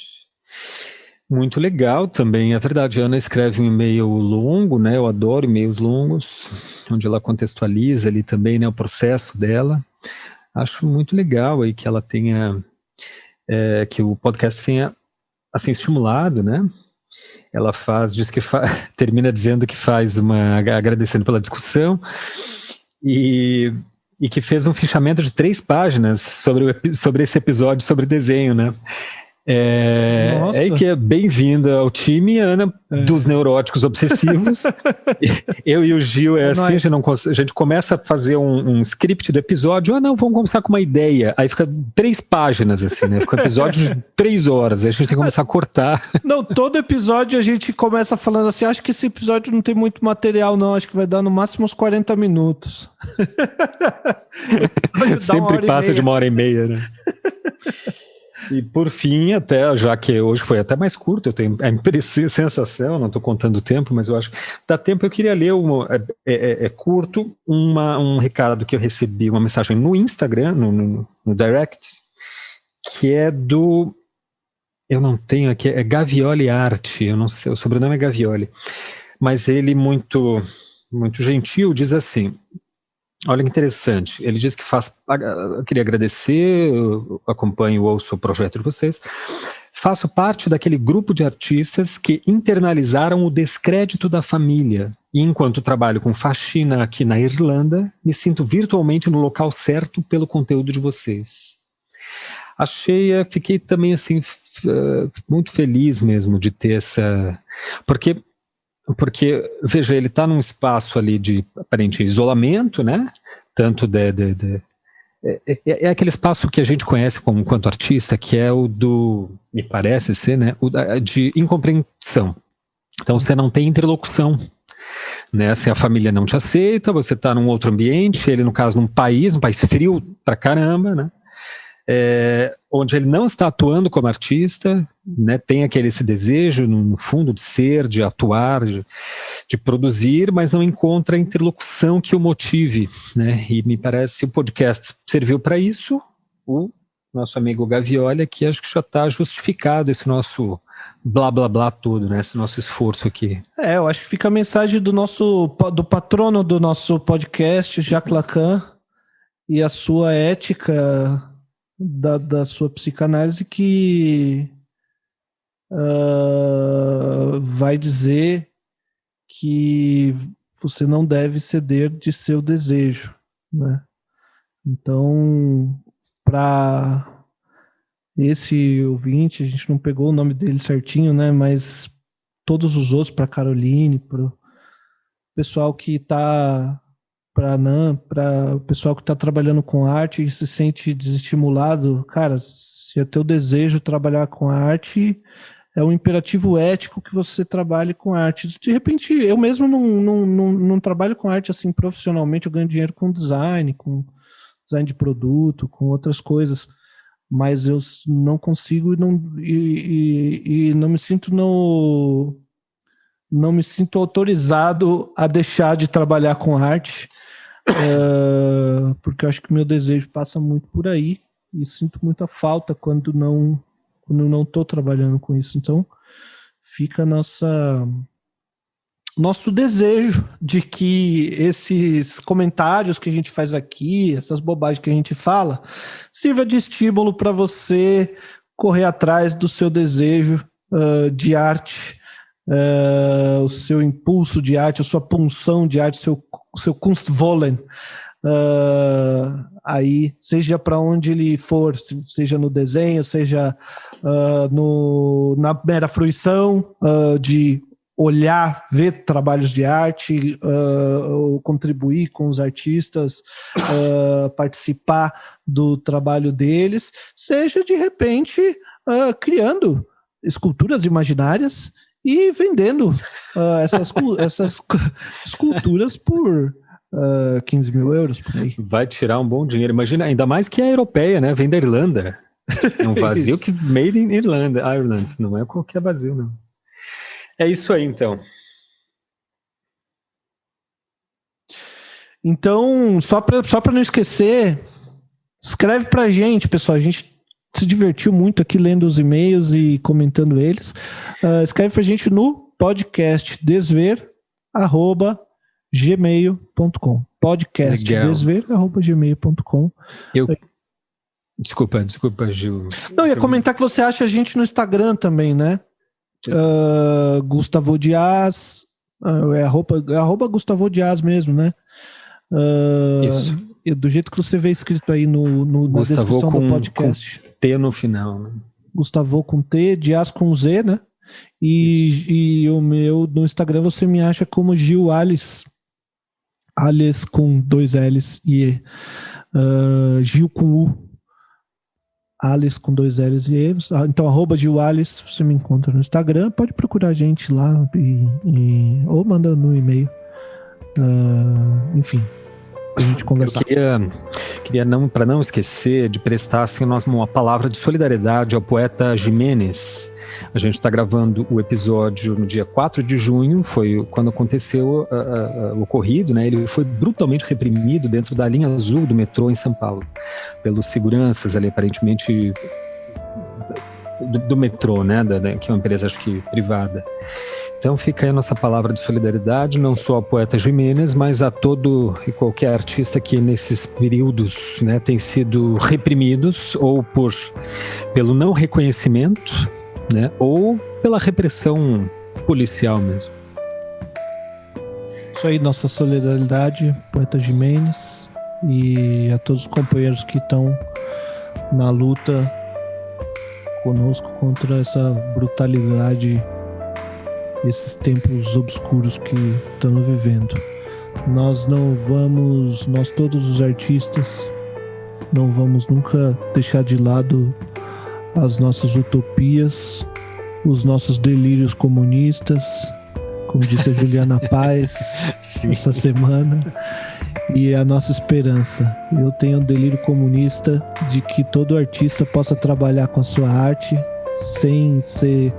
B: Muito legal também, é verdade. A Ana escreve um e-mail longo, né? Eu adoro e-mails longos, onde ela contextualiza ali também, né, o processo dela. Acho muito legal aí que ela tenha, que o podcast tenha, assim, estimulado, né? Ela termina dizendo que agradecendo pela discussão, e que fez um fichamento de 3 páginas sobre esse episódio sobre desenho, né? Que é bem-vinda ao time, Ana, dos neuróticos obsessivos. Eu e o Gil, assim, a gente começa a fazer um script do episódio. Não, vamos começar com uma ideia. Aí fica 3 páginas, assim, né? Fica um episódio de 3 horas. Aí a gente tem que começar a cortar.
A: Não, todo episódio a gente começa falando assim, acho que esse episódio não tem muito material, não. Acho que vai dar no máximo uns 40 minutos.
B: Sempre passa de 1h30, né? E por fim, até, já que hoje foi até mais curto, eu tenho a sensação, não estou contando o tempo, mas eu acho que dá tempo. Eu queria ler, curto, um recado que eu recebi, uma mensagem no Instagram, no Direct, que é eu não tenho aqui, é Gavioli Arte, eu não sei, o sobrenome é Gavioli, mas ele, muito, muito gentil, diz assim: olha que interessante, ele diz que eu queria agradecer, eu acompanho, ouço o projeto de vocês, faço parte daquele grupo de artistas que internalizaram o descrédito da família, e enquanto trabalho com faxina aqui na Irlanda, me sinto virtualmente no local certo pelo conteúdo de vocês. Fiquei também assim, muito feliz mesmo de ter essa... Porque, veja, ele está num espaço ali de aparente isolamento, né? Tanto é aquele espaço que a gente conhece quanto artista, que é o me parece ser, né? De incompreensão. Então você não tem interlocução, né? Assim, a família não te aceita, você está num outro ambiente, ele, no caso, num país frio pra caramba, né? onde ele não está atuando como artista, né, tem esse desejo, no fundo, de ser, de atuar, de produzir, mas não encontra a interlocução que o motive, né? E me parece que o podcast serviu para isso. O nosso amigo Gavioli aqui, acho que já está justificado esse nosso blá blá blá todo, né? Esse nosso esforço aqui.
A: Eu acho que fica a mensagem do patrono do nosso podcast, Jacques Lacan, e a sua ética da sua psicanálise, que vai dizer que você não deve ceder de seu desejo, né? Então, para esse ouvinte, a gente não pegou o nome dele certinho, né? Mas todos os outros, para Caroline, para o pessoal que está, para o pessoal que está trabalhando com arte e se sente desestimulado, cara, se é teu desejo trabalhar com arte, é um imperativo ético que você trabalhe com arte. De repente, eu mesmo não trabalho com arte assim profissionalmente, eu ganho dinheiro com design de produto, com outras coisas, mas eu não consigo e não me sinto não me sinto autorizado a deixar de trabalhar com arte, porque eu acho que meu desejo passa muito por aí e sinto muita falta quando não estou trabalhando com isso. Então fica nosso desejo de que esses comentários que a gente faz aqui, essas bobagens que a gente fala, sirva de estímulo para você correr atrás do seu desejo de arte, o seu impulso de arte, a sua pulsão de arte, o seu Kunstwollen, aí, seja para onde ele for, seja no desenho, seja na mera fruição de olhar, ver trabalhos de arte, contribuir com os artistas, participar do trabalho deles, seja de repente criando esculturas imaginárias e vendendo essas esculturas por 15 mil euros por aí.
B: Vai tirar um bom dinheiro. Imagina, ainda mais que a europeia, né? Vem da Irlanda. É um vazio que made in Ireland. Não é qualquer vazio, não. É isso aí, então.
A: Então, só para não esquecer, escreve pra gente, pessoal. A gente se divertiu muito aqui lendo os e-mails e comentando eles. Escreve pra gente no podcastdesver@gmail.com. podcastdesver@gmail.com.
B: Desculpa, Gil.
A: Não, ia comentar que você acha a gente no Instagram também, né? Gustavo Dias, arroba Gustavo Dias mesmo, né?
B: Isso.
A: Do jeito que você vê escrito aí na descrição do podcast.
B: Com T no final, né?
A: Gustavo com T, Dias com Z, né? E o meu no Instagram você me acha como Gil Alice. Alice com 2 L's e Gil com U. Alice com 2 L's e E. Então, @Gil Alice, você me encontra no Instagram. Pode procurar a gente lá ou manda no e-mail. Enfim, a gente conversar.
B: Eu queria para não esquecer de prestar assim, uma palavra de solidariedade ao poeta Jiménez. A gente está gravando o episódio no dia 4 de junho, foi quando aconteceu o ocorrido, né? Ele foi brutalmente reprimido dentro da linha azul do metrô em São Paulo, pelos seguranças ali, aparentemente do metrô, né? Que é uma empresa, acho que privada. Então fica aí a nossa palavra de solidariedade, não só ao poeta Jiménez, mas a todo e qualquer artista que nesses períodos, né, tem sido reprimidos ou pelo não reconhecimento, né, ou pela repressão policial mesmo.
A: Isso aí, nossa solidariedade, poeta Jiménez, e a todos os companheiros que estão na luta conosco contra essa brutalidade, esses tempos obscuros que estamos vivendo. Nós todos os artistas, não vamos nunca deixar de lado as nossas utopias, os nossos delírios comunistas, como disse a Juliana Paz essa semana, e a nossa esperança. Eu tenho um delírio comunista de que todo artista possa trabalhar com a sua arte sem ser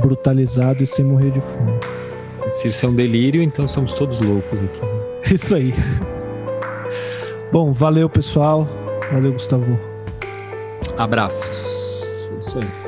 A: brutalizado e sem morrer de fome.
B: Se isso é um delírio, então somos todos loucos aqui.
A: Isso aí. Bom, valeu, pessoal. Valeu, Gustavo.
B: Abraços. Isso aí.